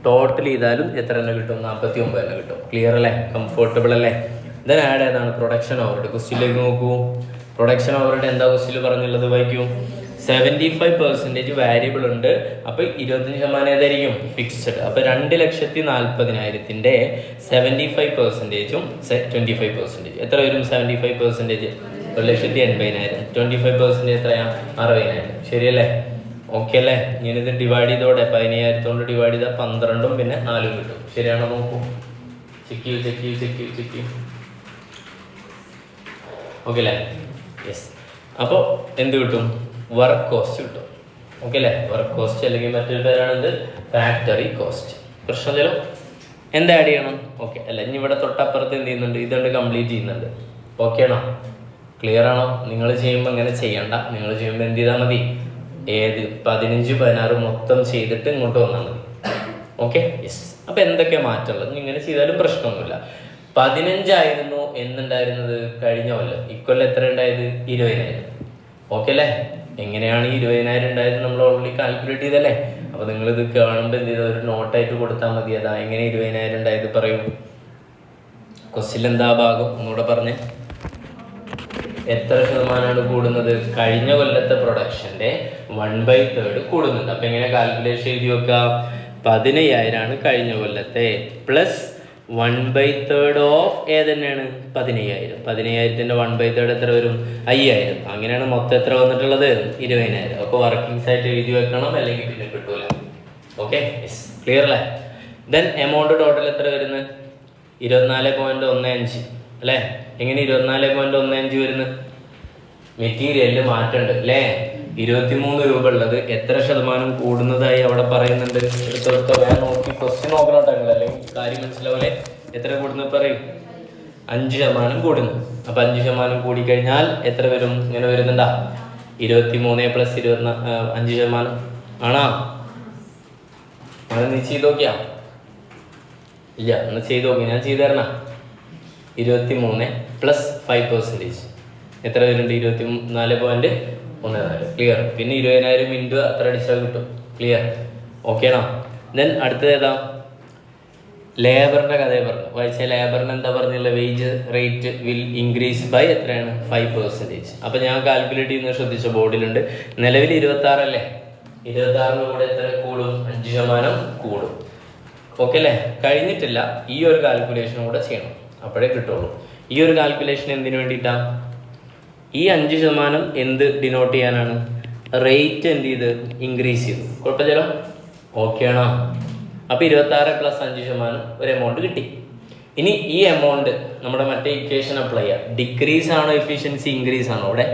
ടോട്ടൽ ചെയ്താലും എത്ര തന്നെ കിട്ടും? 49 തന്നെ കിട്ടും. ക്ലിയർ അല്ലേ? കംഫർട്ടബിൾ അല്ലേ? ദെൻ ആഡ് ഏതാണ്? Production overhead. ക്വസ്റ്റ്യനിലേക്ക് നോക്കൂ. പ്രൊഡക്ഷൻ ഓവർഹെഡ് എന്താ ക്വസ്റ്റ്യനിൽ പറഞ്ഞുള്ളത്? വായിക്കൂ. 75% വാരിയബിൾ ഉണ്ട്. അപ്പൊ 25% ഏതായിരിക്കും? ഫിക്സ്ഡ്. അപ്പൊ 2,40,000 75%ഉം 25%. എത്ര വരും? 75%. 1,80,000. 25% എത്രയാ? 60,000. ശരിയല്ലേ? ഓക്കെ അല്ലേ? ഞാനിത് ഡിവൈഡ് ചെയ്തോടെ 15,000 കൊണ്ട് ഡിവൈഡ് ചെയ്താൽ 12ഉം പിന്നെ 4ഉം കിട്ടും. ശരിയാണോ? നോക്കൂ, ചെക്ക് ചെയ്യൂ. ഓക്കെ അല്ലേ? യെസ്. അപ്പോൾ എന്ത് കിട്ടും? വർക്ക് കോസ്റ്റ് കിട്ടും. ഓക്കെ അല്ലേ? വർക്ക് കോസ്റ്റ്, അല്ലെങ്കിൽ മറ്റൊരു പേരാണെന്ത്? Factory cost. പ്രശ്നമില്ലല്ലോ. എന്താ ആഡ് ചെയ്യണം? ഓക്കെ അല്ല, ഇനി ഇവിടെ തൊട്ടപ്പുറത്ത് എന്ത് ചെയ്യുന്നുണ്ട്? ഇതുകൊണ്ട് കംപ്ലീറ്റ് ചെയ്യുന്നുണ്ട്. ഓക്കെ ആണോ? ക്ലിയർ ആണോ? നിങ്ങൾ ചെയ്യുമ്പോൾ അങ്ങനെ ചെയ്യണ്ട. നിങ്ങൾ ചെയ്യുമ്പോൾ എന്ത് ചെയ്താൽ മതി? 15 16 മൊത്തം ചെയ്തിട്ട് ഇങ്ങോട്ട് വന്നാൽ മതി. Okay, yes. അപ്പൊ എന്തൊക്കെ മാറ്റമുള്ളത്? ഇങ്ങനെ ചെയ്താലും പ്രശ്നമൊന്നുമില്ല. 15 ആയിരുന്നു എന്നുണ്ടായിരുന്നത് കഴിഞ്ഞ കൊല്ലം. ഇക്കൊല്ലം എത്ര ഉണ്ടായത്? 20,000. ഓക്കെ അല്ലേ? എങ്ങനെയാണ് ഈ 20,000 ഉണ്ടായത്? നമ്മൾ ഓൾറെഡി കാൽക്കുലേറ്റ് ചെയ്തല്ലേ. അപ്പൊ നിങ്ങൾ ഇത് കാണുമ്പോൾ എന്ത് ചെയ്താൽ ഒരു നോട്ടായിട്ട് കൊടുത്താൽ മതി. അതാ എങ്ങനെ 20,000 ഉണ്ടായത് പറയൂ. ക്വസ്റ്റ്യൻ എന്താ ഭാഗം ഒന്നുകൂടെ പറഞ്ഞേ. എത്ര ശതമാനമാണ് കൂടുന്നത്? കഴിഞ്ഞ കൊല്ലത്തെ പ്രൊഡക്ഷന്റെ 1/3 കൂടുന്നുണ്ട്. അപ്പൊ എങ്ങനെ കാൽക്കുലേഷൻ എഴുതി വെക്കാം? 15,000 ആണ് കഴിഞ്ഞ കൊല്ലത്തെ, പ്ലസ് 1/3 ഓഫ് ഏതന്നെയാണ്? 15,000. 15,000ന്റെ 1/3 എത്ര വരും? 5,000. അങ്ങനെയാണ് മൊത്തം എത്ര വന്നിട്ടുള്ളത്? 20,000. അപ്പൊ വർക്കിംഗ്സ് ആയിട്ട് എഴുതി വെക്കണം, അല്ലെങ്കിൽ പിന്നെ കിട്ടൂല. ഓക്കെ, ക്ലിയർ അല്ലേ? ദെൻ എമൗണ്ട് ടോട്ടൽ എത്ര വരുന്നത്? 24.15 അല്ലേ? എങ്ങനെ 24.15 വരുന്നത്? മെറ്റീരിയലിൽ മാറ്റമുണ്ട് അല്ലേ? 23 രൂപ ഉള്ളത് എത്ര ശതമാനം കൂടുന്നതായി അവിടെ പറയുന്നുണ്ട്? വേറെ നോക്കി ക്വസ്റ്റ്യൻ നോക്കണം, അല്ലെങ്കിൽ കാര്യം മനസ്സിലാവില്ലേ? എത്ര കൂടുന്നത് പറയും? 5% കൂടുന്നു. അപ്പൊ 5% കൂടിക്കഴിഞ്ഞാൽ എത്ര വരും? ഇങ്ങനെ വരുന്നുണ്ടാ? 23 + 5% ആണോ? അങ്ങനെ നീ ചെയ്ത് നോക്കിയാ? ഇല്ല, ഒന്ന് ചെയ്ത് നോക്കി. ഞാൻ ചെയ്തു തരണ. 23 + 5% എത്ര വരുന്നുണ്ട്? 24.14. ക്ലിയർ. പിന്നെ 20,000 ഇൻറ്റു അത്ര അടിച്ചാൽ കിട്ടും. ക്ലിയർ? ഓക്കെ ആണോ? ദെൻ അടുത്തത് ഏതാ? ലേബറിന്റെ കഥയെ പറഞ്ഞു. വായിച്ച ലേബറിന് എന്താ പറഞ്ഞുള്ള? Wage rate will increase by എത്രയാണ്? 5%. അപ്പൊ ഞാൻ കാൽക്കുലേറ്റ് ചെയ്യുന്നത് ശ്രദ്ധിച്ച ബോർഡിലുണ്ട്. നിലവിൽ 26 അല്ലേ? 26 കൂടെ എത്ര കൂടും? 5% കൂടും. ഓക്കെ അല്ലേ? കഴിഞ്ഞിട്ടില്ല. ഈ ഒരു കാൽക്കുലേഷൻ കൂടെ ചെയ്യണം, അപ്പോഴേ കിട്ടുള്ളൂ. ഈ ഒരു കാൽക്കുലേഷൻ എന്തിനു വേണ്ടിയിട്ടാ? ഈ 5% എന്ത് ഡിനോട്ട് ചെയ്യാനാണ്? റേറ്റ് എന്ത് ചെയ്ത്? ഇൻക്രീസ് ചെയ്തു. കുഴപ്പമില്ലല്ലോ? ഓക്കെ ആണോ? അപ്പൊ 26 + 5% ഒരു എമൗണ്ട് കിട്ടി. ഇനി ഈ എമൗണ്ട് നമ്മുടെ മറ്റേ ഇക്വേഷൻ അപ്ലൈ ചെയ്യാം. ഡിക്രീസ് ആണോ എഫിഷ്യൻസി ഇൻക്രീസ് ആണോ? ഇവിടെ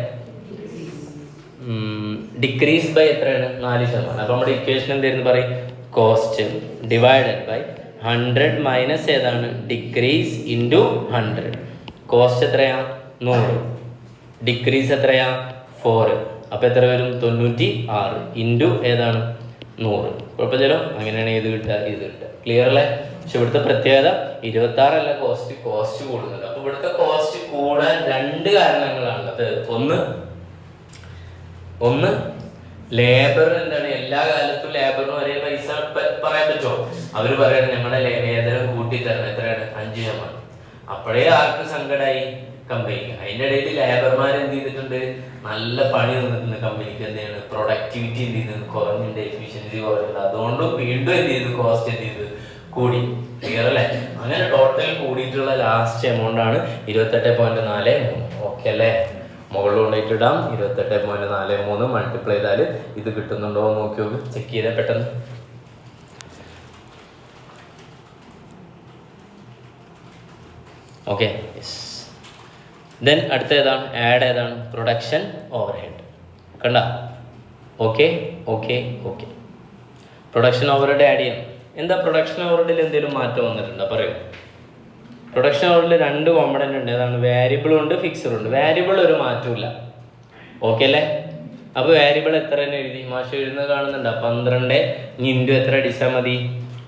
ഡിക്രീസ് ബൈ എത്രയാണ്? 4%. അപ്പൊ നമ്മുടെ ഇക്വേഷൻ എന്തായിരുന്നു പറയും? കോസ്റ്റ് ഡിവൈഡഡ് ബൈ 100 മൈനസ് ഏതാണ് ഡിക്രീസ് ഇൻറ്റു 100. കോസ്റ്റ് എത്രയാ 100, ഡിക്രീസ് എത്രയാ 4. അപ്പോൾ എത്ര വരും 96 ഇൻറ്റു ഏതാണ് 100. കുഴപ്പമില്ലല്ലോ. അങ്ങനെയാണ് ഇത് കിട്ടുക, ഇത് കിട്ടുക. ക്ലിയർ അല്ലേ? പക്ഷെ ഇവിടുത്തെ പ്രത്യേകത 26 അല്ല കോസ്റ്റ് കൂടുന്നുണ്ട്. അപ്പോൾ ഇവിടുത്തെ കോസ്റ്റ് കൂടാൻ 2 കാരണങ്ങളാണുള്ളത്. ഒന്ന് ലേബർ എന്താണ്, എല്ലാ കാലത്തും ലേബറിന് ഒരേ പൈസ പറയാൻ പറ്റുമോ? അവർ പറയുന്നത് നമ്മുടെ വേതനം കൂട്ടിത്തരണം, എത്രയാണ് 5%. അപ്പോഴേ ആർക്ക് സങ്കടമായി? കമ്പനിക്ക്. അതിൻ്റെ ഇടയിൽ ലേബർമാർ എന്ത് ചെയ്തിട്ടുണ്ട്? നല്ല പണി നിന്നിട്ടുണ്ട്. കമ്പനിക്ക് എന്താണ് പ്രൊഡക്ടിവിറ്റി എന്ത് ചെയ്ത് കുറഞ്ഞിട്ടുണ്ട്, എഫിഷ്യൻസി കുറഞ്ഞിട്ടുണ്ട്. അതുകൊണ്ട് വീണ്ടും എന്ത് ചെയ്തു? കോസ്റ്റ് എന്ത് ചെയ്ത് കൂടി. ക്ലിയർ അല്ലേ? അങ്ങനെ ടോട്ടൽ കൂടിയിട്ടുള്ള ലാസ്റ്റ് എമൗണ്ട് ആണ് 28.43. ഓക്കെ അല്ലേ? മുകളിൽ കൊണ്ടിട്ട് ഇടാം. 28.43 മൾട്ടിപ്ലൈ ചെയ്താൽ ഇത് കിട്ടുന്നുണ്ടോ എന്ന് നോക്കി നോക്ക്. ചെക്ക് ചെയ്താൽ പെട്ടെന്ന്. Okay, yes. ദെൻ അടുത്ത ഏതാണ്? ആഡ് ഏതാണ്? Production over head. കണ്ട? Okay okay okay. Production over head add ചെയ്യണം. എന്താ പ്രൊഡക്ഷൻ ഓവർ ഹെഡിൽ എന്തെങ്കിലും മാറ്റം വന്നിട്ടുണ്ടോ? പറയൂ. പ്രൊഡക്ഷൻ ഓവർ ഹെഡിൽ 2 കോമ്പണൻ്റ് ഉണ്ട്. ഏതാണ്? വേരിയബിളും ഉണ്ട്, ഫിക്സഡും ഉണ്ട്. വേരിയബിൾ ഒരു മാറ്റമില്ല. ഓക്കെ അല്ലേ? അപ്പോൾ വേരിയബിൾ എത്ര തന്നെ എഴുതി? മാഷ് എഴുതുന്നത് കാണുന്നുണ്ടോ? 12 ഇൻറ്റു എത്ര അടിച്ചാൽ മതി?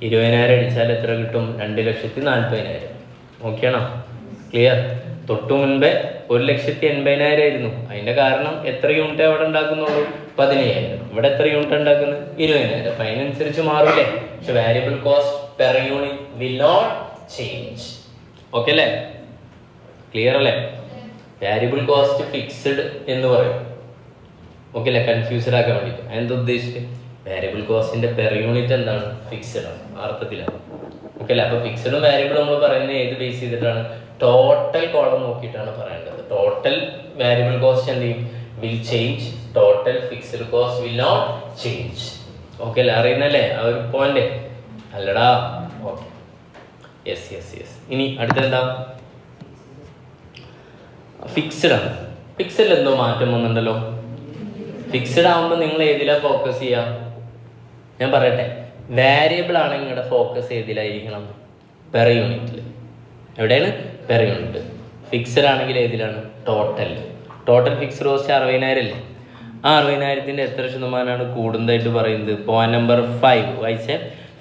20,000 അടിച്ചാൽ എത്ര കിട്ടും? 2,40,000. ഓക്കെ ആണോ? ക്ലിയർ? തൊട്ടു മുൻപേ 1,80,000 ആയിരുന്നു. അതിൻ്റെ കാരണം എത്ര യൂണിറ്റ് അവിടെ ഉണ്ടാക്കുന്നുള്ളൂ? 15,000. ഇവിടെ എത്ര യൂണിറ്റ് ഉണ്ടാക്കുന്നത്? 20,000. അപ്പം അതിനനുസരിച്ച് മാറില്ലേ? പക്ഷെ variable cost per unit will not change. Okay അല്ലേ? ക്ലിയർ അല്ലേ? വാരിയബിൾ കോസ്റ്റ് ഫിക്സ്ഡ് എന്ന് പറയും. ഓക്കെ അല്ലേ? കൺഫ്യൂസ്ഡ് ആക്കാൻ വേണ്ടിയിട്ട്. അതെന്താ ഉദ്ദേശിച്ചത്? വാരിയബിൾ കോസ്റ്റിൻ്റെ പെർ യൂണിറ്റ് എന്താണ്? ഫിക്സ്ഡ് ആണ്, അർത്ഥത്തിലാണ്. ഓക്കെ അല്ലേ? അപ്പോൾ ഫിക്സ്ഡും വാരിയബിളും നമ്മൾ പറയുന്നത് ഏത് ബേസ് ചെയ്തിട്ടാണ്? ടോട്ടൽ കോളം നോക്കിയിട്ടാണ് പറയേണ്ടത്. ടോട്ടൽ വാരിയബിൾ കോസ്റ്റ് എന്ത് ചെയ്യും? Will change. Total fixed cost will not change. Okay അല്ലേ? അറിയുന്നല്ലേ ആ ഒരു പോയിന്റ്? അല്ലടാ. Okay, yes yes yes. ഇനി അടുത്തെന്താ? ഫിക്സ്ഡ് ആണ്. ഫിക്സ്ഡിൽ എന്തോ മാറ്റം വന്നിട്ടുണ്ടല്ലോ. ഫിക്സ്ഡ് ആകുമ്പോൾ നിങ്ങൾ ഏതിലാണ് ഫോക്കസ് ചെയ്യുക? ഞാൻ പറയട്ടെ. വാരിയബിൾ ആണെങ്കിൽ നിങ്ങളുടെ ഫോക്കസ് ഏതിലായിരിക്കണം? പെർ യൂണിറ്റിൽ. എവിടെയാണ്? Per unit. ഫിക്സ്ഡ് ആണെങ്കിൽ ഏതിലാണ്? ടോട്ടൽ ഫിക്സ്ഡ് കോസ്റ്റ് 60,000 അല്ലേ? ആ 60,000-ൻ്റെ എത്ര ശതമാനമാണ് കൂടുന്നതായിട്ട് പറയുന്നത്? പോയിന്റ് നമ്പർ 5 വായിച്ചേ.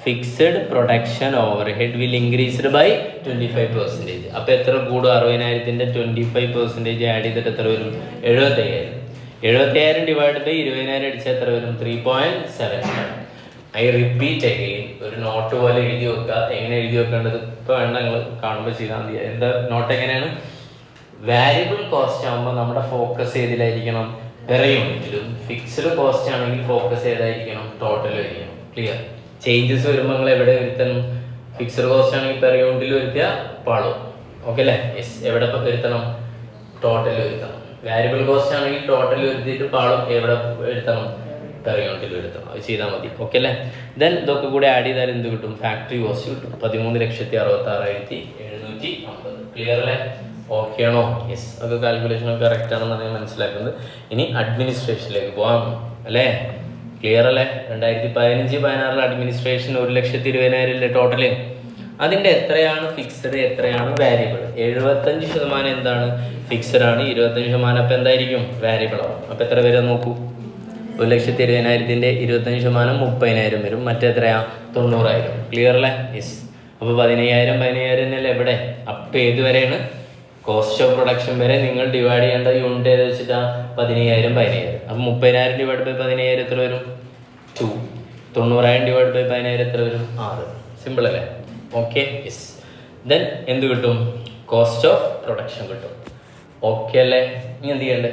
Fixed production over head will increased by 25%. അപ്പോൾ എത്ര കൂടും? 60,000-ൻ്റെ 25% ആഡ് ചെയ്തിട്ട് എത്ര വരും? 75,000. 75,000 ഡിവൈഡ് ബൈ 20,000 അടിച്ചാൽ എത്ര വരും? 3.7. I repeat again. ഒരു നോട്ട് പോലെ എഴുതി വെക്കുക. എങ്ങനെ എഴുതി വെക്കേണ്ടത് ഇപ്പോൾ വേണ്ട, നിങ്ങൾ കാണുമ്പോൾ ചെയ്താൽ മതി. എന്താ നോട്ട് എങ്ങനെയാണ്? വാരിയബിൾ കോസ്റ്റ് ആകുമ്പോൾ നമ്മുടെ ഫോക്കസ് ഏതിലായിരിക്കണം? പെർ യൂണിറ്റിലും. ഫിക്സ്ഡ് കോസ്റ്റ് ആണെങ്കിൽ ഫോക്കസ് ഏതായിരിക്കണം? ടോട്ടലായിരിക്കണം. ക്ലിയർ? ചേഞ്ചസ് വരുമ്പോൾ നിങ്ങൾ എവിടെ വരുത്തണം? ഫിക്സ്ഡ് കോസ്റ്റ് ആണെങ്കിൽ പെർ യൂണിറ്റിൽ വരുത്തിയാൽ പാളും. ഓക്കെ അല്ലേ? യെസ്. എവിടെ വരുത്തണം? ടോട്ടൽ വരുത്തണം. വാരിയബിൾ കോസ്റ്റ് ആണെങ്കിൽ ടോട്ടൽ വരുത്തിയിട്ട് പാളും. എവിടെ വരുത്തണം? പെർ യൂണിറ്റിൽ വരുത്തണം. അത് ചെയ്താൽ മതി. ഓക്കെ അല്ലേ? ദെൻ ഇതൊക്കെ കൂടെ ആഡ് ചെയ്താൽ എന്ത് കിട്ടും? ഫാക്ടറി കോസ്റ്റ് കിട്ടും. 13,66,750. ക്ലിയർ അല്ലേ? ഓക്കെ ആണോ? യെസ്. അത് കാൽക്കുലേഷനൊക്കെ കറക്റ്റ് ആണെന്നാണ് ഞാൻ മനസ്സിലാക്കുന്നത്. ഇനി അഡ്മിനിസ്ട്രേഷനിലേക്ക് പോകാം അല്ലേ? ക്ലിയർ അല്ലേ? 2015-16 അഡ്മിനിസ്ട്രേഷൻ 1,20,000 അല്ലേ ടോട്ടല്? അതിൻ്റെ എത്രയാണ് ഫിക്സ്ഡ്, എത്രയാണ് വാരിയബിൾ? 75% എന്താണ്? ഫിക്സ്ഡ് ആണ്. 25% അപ്പം എന്തായിരിക്കും? വാരിയബിൾ ആവും. അപ്പം എത്ര വരെ നോക്കൂ? 1,20,000-ൻ്റെ 25% 30,000 വരും. മറ്റെത്രയാ? 90,000. ക്ലിയർ അല്ലേ? യെസ്. അപ്പോൾ 15,000 എന്നല്ലേ എവിടെ? അപ്പം ഏതുവരെയാണ്? കോസ്റ്റ് ഓഫ് പ്രൊഡക്ഷൻ വരെ നിങ്ങൾ ഡിവൈഡ് ചെയ്യേണ്ട യൂണിറ്റ് ഏത് വെച്ചിട്ടാണ്? 15,000. അപ്പം 30,000 ഡിവൈഡ് ബൈ 15,000 എത്ര വരും? 2. 90,000 ഡിവൈഡ് ബൈ 15,000 എത്ര വരും? 6. സിമ്പിൾ അല്ലേ? Okay, yes. ദെൻ എന്ത് കിട്ടും? കോസ്റ്റ് ഓഫ് പ്രൊഡക്ഷൻ കിട്ടും. ഓക്കെ അല്ലേ? ഇനി എന്ത് ചെയ്യണ്ടേ?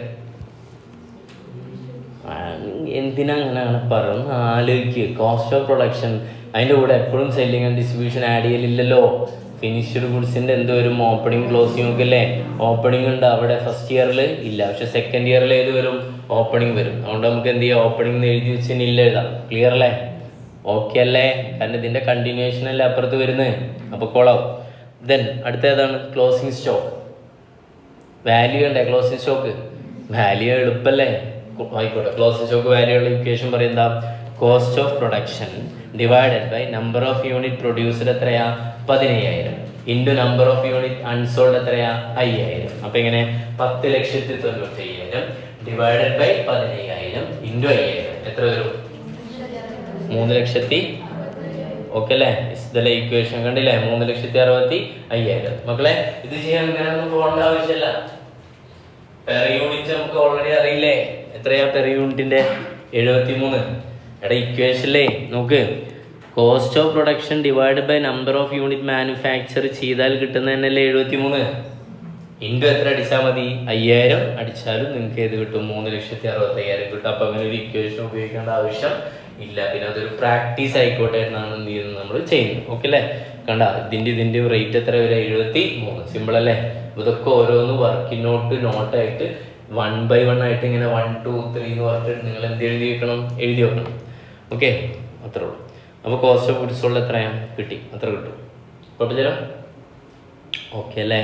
എന്തിനങ്ങനെയാണ് പറയുന്നത്? ആലോചിക്കുക. കോസ്റ്റ് ഓഫ് പ്രൊഡക്ഷൻ അതിൻ്റെ കൂടെ എപ്പോഴും സെല്ലിങ് ആൻഡ് ഡിസ്ട്രിബ്യൂഷൻ ആഡ് ചെയ്യലില്ലല്ലോ. ഫിനിഷ്ഡ് ഗുഡ്സിൻ്റെ എന്ത് വരും? ഓപ്പണിംഗ് ക്ലോസിംഗ് ഒക്കെ അല്ലേ? ഓപ്പണിംഗ് ഉണ്ട് അവിടെ. ഫസ്റ്റ് ഇയറിൽ ഇല്ല, പക്ഷെ സെക്കൻഡ് ഇയറിൽ ഏത് വരും? ഓപ്പണിംഗ് വരും. അതുകൊണ്ട് നമുക്ക് എന്ത് ചെയ്യാം? ഓപ്പണിംഗ് എഴുതി വെച്ച് നില്ല എഴുതാം. ക്ലിയർ അല്ലേ? ഓക്കെ അല്ലേ? കാരണം ഇതിൻ്റെ കണ്ടിന്യൂവേഷൻ അല്ലേ അപ്പുറത്ത് വരുന്നത്. അപ്പോൾ കൊളാവും. ദെൻ അടുത്ത ഏതാണ്? Closing stock. വാല്യൂ ഉണ്ടേ ക്ലോസിംഗ് സ്റ്റോക്ക്? വാല്യൂ എളുപ്പമല്ലേ? ആയിക്കോട്ടെ. ക്ലോസിംഗ് സ്റ്റോക്ക് വാല്യൂ ഉള്ള ഇക്വേഷൻ പറയുന്ന cost of production divided by number of unit produced എത്രയാ 15,000 into number of unit unsold എത്രയാ 5,000. അപ്പം ഇങ്ങനെ 10,95,000 ഡിവൈഡഡ് ബൈ 15,000 ഇൻറ്റു 5,000 എത്ര വരും? 3,00,000. ഓക്കെ അല്ലേ? ഇതല്ലേ ഇക്വേഷൻ കണ്ടില്ലേ? 3,60,5,000. മക്കളെ ഇത് ചെയ്യാൻ ഇങ്ങനെ ഒന്നും പോകേണ്ട ആവശ്യമില്ല. പെർ യൂണിറ്റ് നമുക്ക് ഓൾറെഡി അറിയില്ലേ എത്രയാ പെർ യൂണിറ്റിന്റെ? 73. എടാ ഇക്വേഷനിലേ നോക്ക്, cost of production divide by number of unit manufacture ചെയ്താൽ കിട്ടുന്ന തന്നെയല്ലേ 73. ഇൻറ്റു എത്ര അടിച്ചാൽ മതി? 5,000 അടിച്ചാലും നിങ്ങൾക്ക് ഏത് കിട്ടും? 3,60,5,000 കിട്ടും. അപ്പം അങ്ങനെ ഒരു ഇക്വേഷൻ ഉപയോഗിക്കേണ്ട ആവശ്യം ഇല്ല. പിന്നെ അതൊരു പ്രാക്ടീസ് ആയിക്കോട്ടെ എന്നാണ് എന്ത് ചെയ്യുന്നത് നമ്മൾ ചെയ്യുന്നത്. ഓക്കെ അല്ലേ? കണ്ട ഇതിൻ്റെ റേറ്റ് എത്ര വരെ? 73. സിമ്പിൾ അല്ലേ? ഇതൊക്കെ ഓരോന്ന് വർക്കിംഗ് നോട്ടായിട്ട് 1 by 1 ആയിട്ട് ഇങ്ങനെ 1, 2, 3 എന്ന് പറഞ്ഞിട്ട് നിങ്ങൾ എന്ത് എഴുതി വെക്കണം? ഓക്കെ, അത്രേ ഉള്ളൂ. അപ്പോൾ കോസ്റ്റ് ഓഫ് ഗുഡ്സ് സോൾഡ് എത്രയാണ്? കിട്ടി, അത്ര കിട്ടും. കുഴപ്പമില്ല. ഓക്കെ അല്ലേ?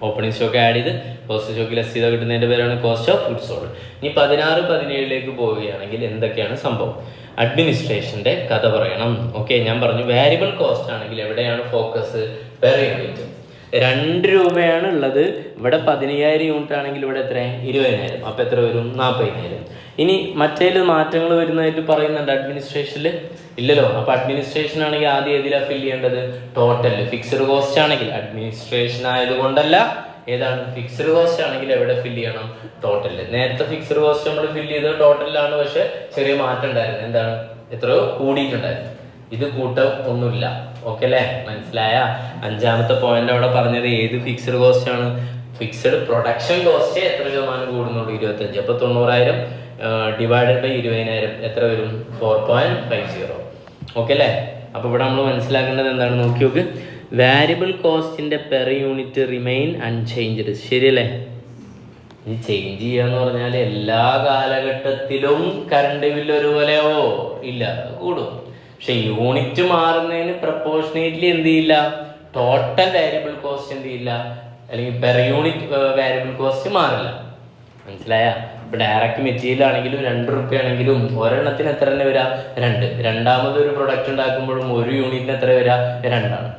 ഓപ്പണിംഗ് സ്റ്റോക്ക് ആഡ് ചെയ്ത് കോസ്റ്റ് സ്റ്റോക്ക് ലെസ് ചെയ്താൽ കിട്ടുന്നതിൻ്റെ പേരാണ് കോസ്റ്റ് ഓഫ് ഗുഡ്സ് സോൾഡ്. ഇനി 16, 17 പോവുകയാണെങ്കിൽ എന്തൊക്കെയാണ് സംഭവം? അഡ്മിനിസ്ട്രേഷൻ്റെ കഥ പറയണം. ഓക്കെ, ഞാൻ പറഞ്ഞു വാരിയബിൾ കോസ്റ്റ് ആണെങ്കിൽ എവിടെയാണ് ഫോക്കസ്? Per unit. 2 രൂപയാണ് ഉള്ളത്. ഇവിടെ 15,000 യൂണിറ്റ് ആണെങ്കിൽ ഇവിടെ എത്ര? 20,000. അപ്പോൾ എത്ര വരും? 40,000. ഇനി മറ്റേൽ മാറ്റങ്ങൾ വരുന്നതായിട്ട് പറയുന്നുണ്ട് അഡ്മിനിസ്ട്രേഷനിൽ? ഇല്ലല്ലോ. അപ്പോൾ അഡ്മിനിസ്ട്രേഷൻ ആണെങ്കിൽ ആദ്യം ഏതിലാണ് ഫില്ല് ചെയ്യേണ്ടത്? ടോട്ടൽ. ഫിക്സ്ഡ് കോസ്റ്റ് ആണെങ്കിൽ അഡ്മിനിസ്ട്രേഷൻ ആയതുകൊണ്ടല്ല, ഏതാണ്? ഫിക്സ്ഡ് കോസ്റ്റ് ആണെങ്കിൽ എവിടെ ഫില്ല് ചെയ്യണം? ടോട്ടലിൽ. നേരത്തെ ഫിക്സ്ഡ് കോസ്റ്റ് നമ്മൾ ഫില്ല് ചെയ്തത് ടോട്ടലിലാണ്, പക്ഷെ ചെറിയ മാറ്റം ഉണ്ടായിരുന്നു. എന്താണ്? എത്രയോ കൂടിയിട്ടുണ്ടായിരുന്നു. ഇത് കൂട്ടം ഒന്നുമില്ല. ഓക്കെ അല്ലേ? മനസ്സിലായ? 5ാമത്തെ പോയിന്റ് അവിടെ പറഞ്ഞത് ഏത് ഫിക്സ്ഡ് കോസ്റ്റ് ആണ്? ഫിക്സ്ഡ് പ്രൊഡക്ഷൻ കോസ്റ്റ് എത്ര ശതമാനം കൂടുന്നുള്ളൂ? 25. അപ്പോൾ 90,000 ഡിവൈഡഡ് ബൈ 20,000 എത്ര വരും? 4.50. ഓക്കെ അല്ലേ? അപ്പോൾ ഇവിടെ നമ്മൾ മനസ്സിലാക്കേണ്ടത് എന്താണ്? നോക്കി നോക്ക്. വാരിയബിൾ കോസ്റ്റിന്റെ പെർ യൂണിറ്റ് റിമെയിൻ അൺചേഞ്ച്ഡ്. ശരിയല്ലേ? ഈ ചേഞ്ച് ചെയ്യാന്ന് പറഞ്ഞാൽ എല്ലാ കാലഘട്ടത്തിലും കറണ്ട് ബില്ല് ഒരുപോലെയോ? ഇല്ല, കൂടും. പക്ഷെ യൂണിറ്റ് മാറുന്നതിന് പ്രപ്പോർഷനേറ്റ്ലി എന്ത് ചെയ്യില്ല? ടോട്ടൽ വാരിയബിൾ കോസ്റ്റ് എന്ത് ചെയ്യില്ല? അല്ലെങ്കിൽ പെർ യൂണിറ്റ് വാരിയബിൾ കോസ്റ്റ് മാറില്ല. മനസ്സിലായ? ഇപ്പൊ ഡയറക്റ്റ് മെറ്റീരിയൽ ആണെങ്കിലും 2 രൂപ ആണെങ്കിലും ഒരെണ്ണത്തിന് എത്ര തന്നെ വരാ? 2. രണ്ടാമതൊരു പ്രൊഡക്റ്റ് ഉണ്ടാക്കുമ്പോഴും 1 യൂണിറ്റിന് എത്ര വരാ? 2 ആണ്.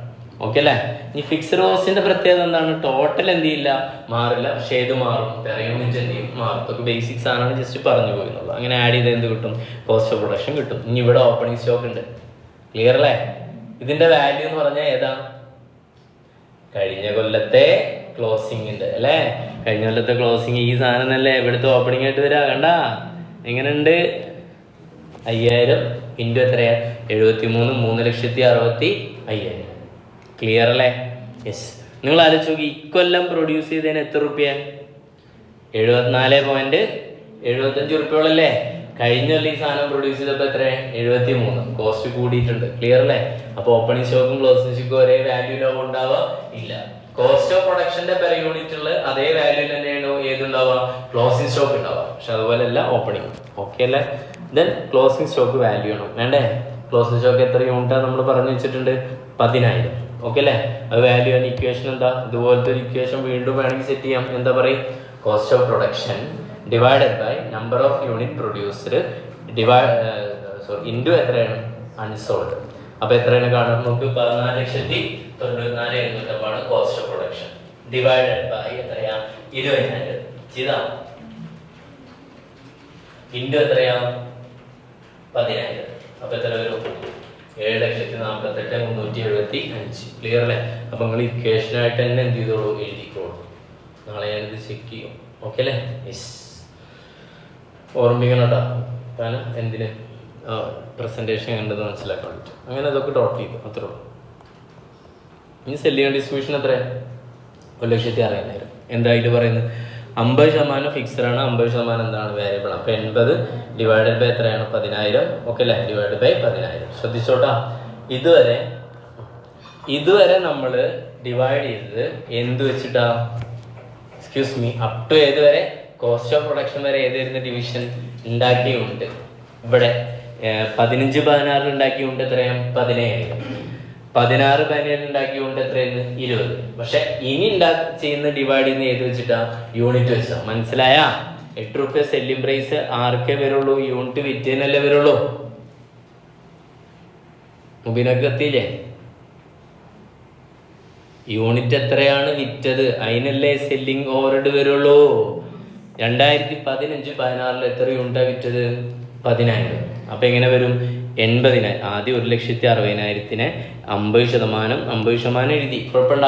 ഓക്കെ അല്ലേ? ഇനി ഫിക്സ്ഡ് കോസ്റ്റിന്റെ പ്രത്യേകത എന്താണ്? ടോട്ടൽ എന്ത് ചെയ്യില്ല? മാറില്ല. പക്ഷേ ഏത് മാറും? പെർ യൂണിറ്റ് എന്ത് ചെയ്യും? മാറും. ഇതൊക്കെ ബേസിക്സ് ആണ്, ജസ്റ്റ് പറഞ്ഞു പോയിരുന്നുള്ളൂ. അങ്ങനെ ആഡ് ചെയ്ത് എന്ത് കിട്ടും? കോസ്റ്റ് ഓഫ് പ്രൊഡക്ഷൻ കിട്ടും. ഇനി ഇവിടെ ഓപ്പണിംഗ് സ്റ്റോക്ക് ഉണ്ട്. ക്ലിയർ അല്ലേ? ഇതിന്റെ വാല്യൂ എന്ന് പറഞ്ഞാൽ ഏതാ? കഴിഞ്ഞ കൊല്ലത്തെ ക്ലോസിംഗിന്റെ അല്ലേ? കഴിഞ്ഞ കൊല്ലത്തെ ക്ലോസിംഗ് ഈ സാധനം തന്നെ ഇവിടുത്തെ ഓപ്പണിംഗ് ആയിട്ട് വരാ. കണ്ട എങ്ങനെയുണ്ട്? 5,000 ഇൻറ്റു എത്രയാ? 73. 3,60,5,000. ക്ലിയർ അല്ലേ? യെസ്. നിങ്ങൾ ആലോചിച്ച് നോക്കി, ഇക്കൊല്ലം പ്രൊഡ്യൂസ് ചെയ്തതിന് എത്ര റുപ്യാണ്? 74.75 റുപ്യോളല്ലേ? കഴിഞ്ഞ കൊല്ലം ഈ സാധനം പ്രൊഡ്യൂസ് ചെയ്തപ്പോൾ എത്ര? 73. കോസ്റ്റ് കൂടിയിട്ടുണ്ട്. ക്ലിയർ അല്ലേ? അപ്പോൾ ഓപ്പണിംഗ് സ്റ്റോക്കും ക്ലോസിംഗ് സ്റ്റോക്കും ഒരേ വാല്യൂലോ ഉണ്ടാവുക? ഇല്ല. കോസ്റ്റ് ഓഫ് പ്രൊഡക്ഷന്റെ പെർ യൂണിറ്റുള്ള അതേ വാല്യൂ തന്നെയാണ് ഏതുണ്ടാവുക? ക്ലോസിംഗ് സ്റ്റോക്ക് ഉണ്ടാവുക. പക്ഷെ അതുപോലെ അല്ല ഓപ്പണിംഗ്. ഓക്കെ അല്ലേ? ദെൻ ക്ലോസിംഗ് സ്റ്റോക്ക് വാല്യൂ ആണ് വേണ്ടേ? ക്ലോസിംഗ് സ്റ്റോക്ക് എത്ര യൂണിറ്റാണ് നമ്മൾ പറഞ്ഞു വെച്ചിട്ടുണ്ട്? 10,000. ഓക്കെ അല്ലേ? അത് വാല്യൂ ആണ്. ഇക്വേഷൻ എന്താ? ഇതുപോലത്തെ ഒരു ഇക്വേഷൻ വീണ്ടും വേണമെങ്കിൽ സെറ്റ് ചെയ്യാം. എന്താ പറയും? Cost of production divided by number of unit produced into എത്രയാണ്? അൺസോൾഡ്. അപ്പൊ എത്രയാണ് കാണാൻ നോക്ക്? 14,94,700 cost of production divided by എത്രയാ? 20,000 ചെയ്താ ഇൻറ്റു എത്രയാ? 10,000. അപ്പൊ എത്ര വരും? 7,48,375. ക്ലിയർ അല്ലേ? അപ്പൊ നിങ്ങൾ ഇക്വേഷനായിട്ട് തന്നെ എന്ത് ചെയ്തോളൂ? എഴുതിക്കോളൂ. നാളെ ഞാനിത് ചെക്ക് ചെയ്യും. ഓക്കെ അല്ലേ? യെസ്. ഓർമ്മിക്കണം കേട്ടോ. കാരണം എന്തിന് പ്രസന്റേഷൻ കണ്ടത് മനസ്സിലാക്കാൻ പറ്റും. അങ്ങനെ അതൊക്കെ ഡോട്ട് ചെയ്തു. അത്രേ ഉള്ളൂ. ഇനി സെല്ലിംഗ് ഡിസ്ട്രിബ്യൂഷൻ എത്ര? 1,60,000. എന്താ ഇതിൽ പറയുന്നത്? 50% ഫിക്സഡ് ആണ്, 50% എന്താണ്? വേരിയബിൾ. അപ്പൊ 80 ഡിവൈഡഡ് ബൈ എത്രയാണ്? 10,000. ഓക്കെ അല്ലേ? Divide by 10,000. ശ്രദ്ധിച്ചോട്ടാ. ഇതുവരെ നമ്മൾ ഡിവൈഡ് ചെയ്തത് എന്ത് വെച്ചിട്ടാ? എക്സ്ക്യൂസ് മീ, അപ് ടു ഏതുവരെ? കോസ്റ്റ് ഓഫ് പ്രൊഡക്ഷൻ വരെ ഏതായിരുന്നു ഡിവിഷൻ? ഉണ്ടാക്കിയുണ്ട്. ഇവിടെ 15-16 ഉണ്ടാക്കിയുണ്ട് എത്രയാണ്? 17. 16-17 ഉണ്ടാക്കിയുണ്ട് എത്രയാണ്? 20. പക്ഷെ ഇനി ചെയ്യുന്ന ഡിവൈഡ് ചെയ്യുന്ന ഏത് വെച്ചിട്ടാ? യൂണിറ്റ് വെച്ചാ. മനസ്സിലായ? 8 രൂപ സെല്ലിംഗ് പ്രൈസ് ആർക്കേ വരുള്ളൂ? യൂണിറ്റ് വിറ്റേനല്ലേ വരുള്ളൂ. മുബിനൊക്കെ എത്തിയില്ലേ? യൂണിറ്റ് എത്രയാണ് വിറ്റത് അതിനല്ലേ സെല്ലിങ് ഓവർഹെഡ് വരുള്ളൂ. 2015-16 എത്ര യൂണിറ്റാണ് വിറ്റത്? 10,000. അപ്പം എങ്ങനെ വരും? 80,000. ആദ്യം 1,60,000-നെ 50% എഴുതി, കുഴപ്പമുണ്ട?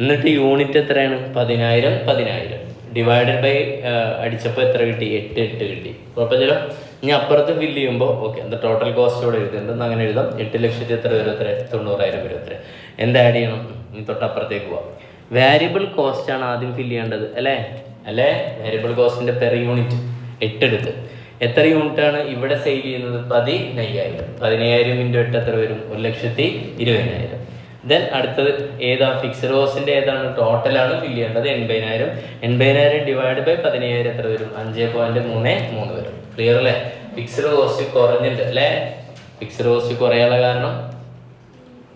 എന്നിട്ട് യൂണിറ്റ് എത്രയാണ്? 10,000 ഡിവൈഡഡ് ബൈ അടിച്ചപ്പോൾ എത്ര കിട്ടി? 8 കിട്ടി. കുഴപ്പമില്ലല്ലോ. ഇനി അപ്പുറത്ത് ഫില്ല് ചെയ്യുമ്പോൾ ഓക്കെ, എന്താ ടോട്ടൽ കോസ്റ്റ് ഇവിടെ എഴുതുന്നുണ്ട്, അങ്ങനെ എഴുതാം. 8 ലക്ഷത്തി എത്ര വരും? 90,000 വരും. എന്താ ആഡ് ചെയ്യണം? ഇനി തൊട്ടപ്പുറത്തേക്ക് പോവാം. വാരിയബിൾ കോസ്റ്റ് ആണ് ആദ്യം ഫില്ല് ചെയ്യേണ്ടത് അല്ലേ? വാരിയബിൾ കോസ്റ്റിന്റെ പെർ യൂണിറ്റ് 8 എടുത്ത് എത്ര യൂണിറ്റാണ് ഇവിടെ സെയിൽ ചെയ്യുന്നത്? 15,000. 15,000 ഇൻറ്റു 8 എത്ര വരും? 1,20,000. ദെൻ അടുത്തത് ഏതാ? ഫിക്സഡ് കോസ്റ്റിന്റെ ഏതാണ്? ടോട്ടലാണ് ഫില്ല് ചെയ്യേണ്ടത്. 80,000. 80,000 ഡിവൈഡ് ബൈ 15,000 എത്ര വരും? 5.33 വരും. ക്ലിയർ അല്ലേ? ഫിക്സഡ് കോസ്റ്റ് കുറഞ്ഞിട്ടുണ്ട് അല്ലേ? ഫിക്സഡ് കോസ്റ്റ് കുറയാനുള്ള കാരണം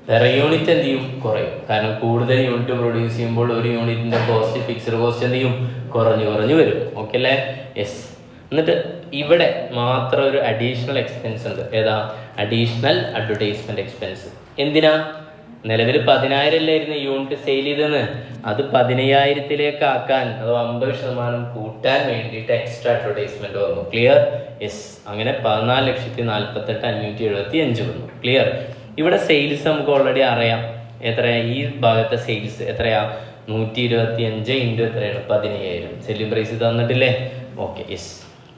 പെർ യൂണിറ്റ് എന്ത് ചെയ്യും? കുറയും. കാരണം കൂടുതൽ യൂണിറ്റ് പ്രൊഡ്യൂസ് ചെയ്യുമ്പോൾ ഒരു യൂണിറ്റിന്റെ കോസ്റ്റ്, ഫിക്സഡ് കോസ്റ്റ് എന്ത് ചെയ്യും? കുറഞ്ഞു വരും. ഓക്കെ അല്ലേ? യെസ്. എന്നിട്ട് ഇവിടെ മാത്രം ഒരു അഡീഷണൽ എക്സ്പെൻസ് ഉണ്ട്. ഏതാ? Additional advertisement expense. എന്തിനാ? നിലവിൽ 10,000 അല്ലായിരുന്നു യൂണിറ്റ് സെയിൽ ചെയ്തെന്ന്, അത് 15,000-ലേക്ക് ആക്കാൻ, അത് 50% കൂട്ടാൻ വേണ്ടിയിട്ട് എക്സ്ട്രാ അഡ്വർടൈസ്മെന്റ് വന്നു. ക്ലിയർ? യെസ്. അങ്ങനെ 14,48,575 വന്നു. ക്ലിയർ? ഇവിടെ സെയിൽസ് നമുക്ക് ഓൾറെഡി അറിയാം. എത്രയാ ഈ ഭാഗത്തെ സെയിൽസ്? എത്രയാ? 125 ഇൻറ്റു എത്രയാണ്? 15,000. സെല്ലിംഗ് പ്രൈസ് തന്നിട്ടില്ലേ? Okay, yes.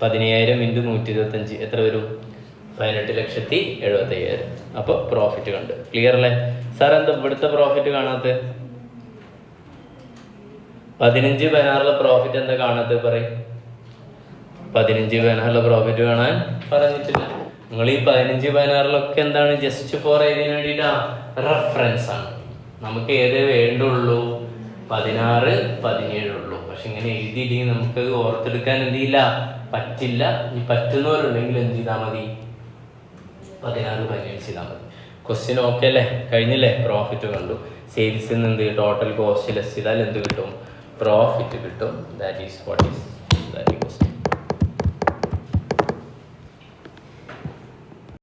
15,000 ഇൻറ്റു 125 എത്ര വരും? 18,70,000. അപ്പോൾ പ്രോഫിറ്റ് കണ്ട്. ക്ലിയർ അല്ലേ? സാർ എന്താ ഇവിടുത്തെ പ്രോഫിറ്റ് കാണാത്ത? 15-16 പ്രോഫിറ്റ് എന്താ കാണാത്ത? പറയും. 15-16 പ്രോഫിറ്റ് കാണാൻ പറഞ്ഞിട്ടില്ല. നിങ്ങൾ ഈ 15-16 എന്താണ്? ജസ്റ്റ് ഫോർ ഏതിന് വേണ്ടിയിട്ടാ? റെഫറൻസ് ആണ്. നമുക്ക് ഏതേ വേണ്ടുള്ളൂ? 16, 17 ഉള്ളൂ. പക്ഷെ ഇങ്ങനെ എഴുതിയില്ലെങ്കിൽ നമുക്ക് ഓർത്തെടുക്കാൻ എന്ത് ചെയ്യില്ല? പറ്റില്ല. ഇനി പറ്റുന്നവരുണ്ടെങ്കിൽ എന്ത് ചെയ്താൽ മതി? 16, 17 ചെയ്താൽ മതി. ക്വസ്റ്റ്യൻ ഓക്കെ അല്ലേ? കഴിഞ്ഞില്ലേ? പ്രോഫിറ്റ് കണ്ടു. സെയിൽസിൽ നിന്ന് എന്ത് ടോട്ടൽ കോസ്റ്റ് ലെസ് ചെയ്താൽ എന്ത് കിട്ടും? പ്രോഫിറ്റ് കിട്ടും. That is what is that question.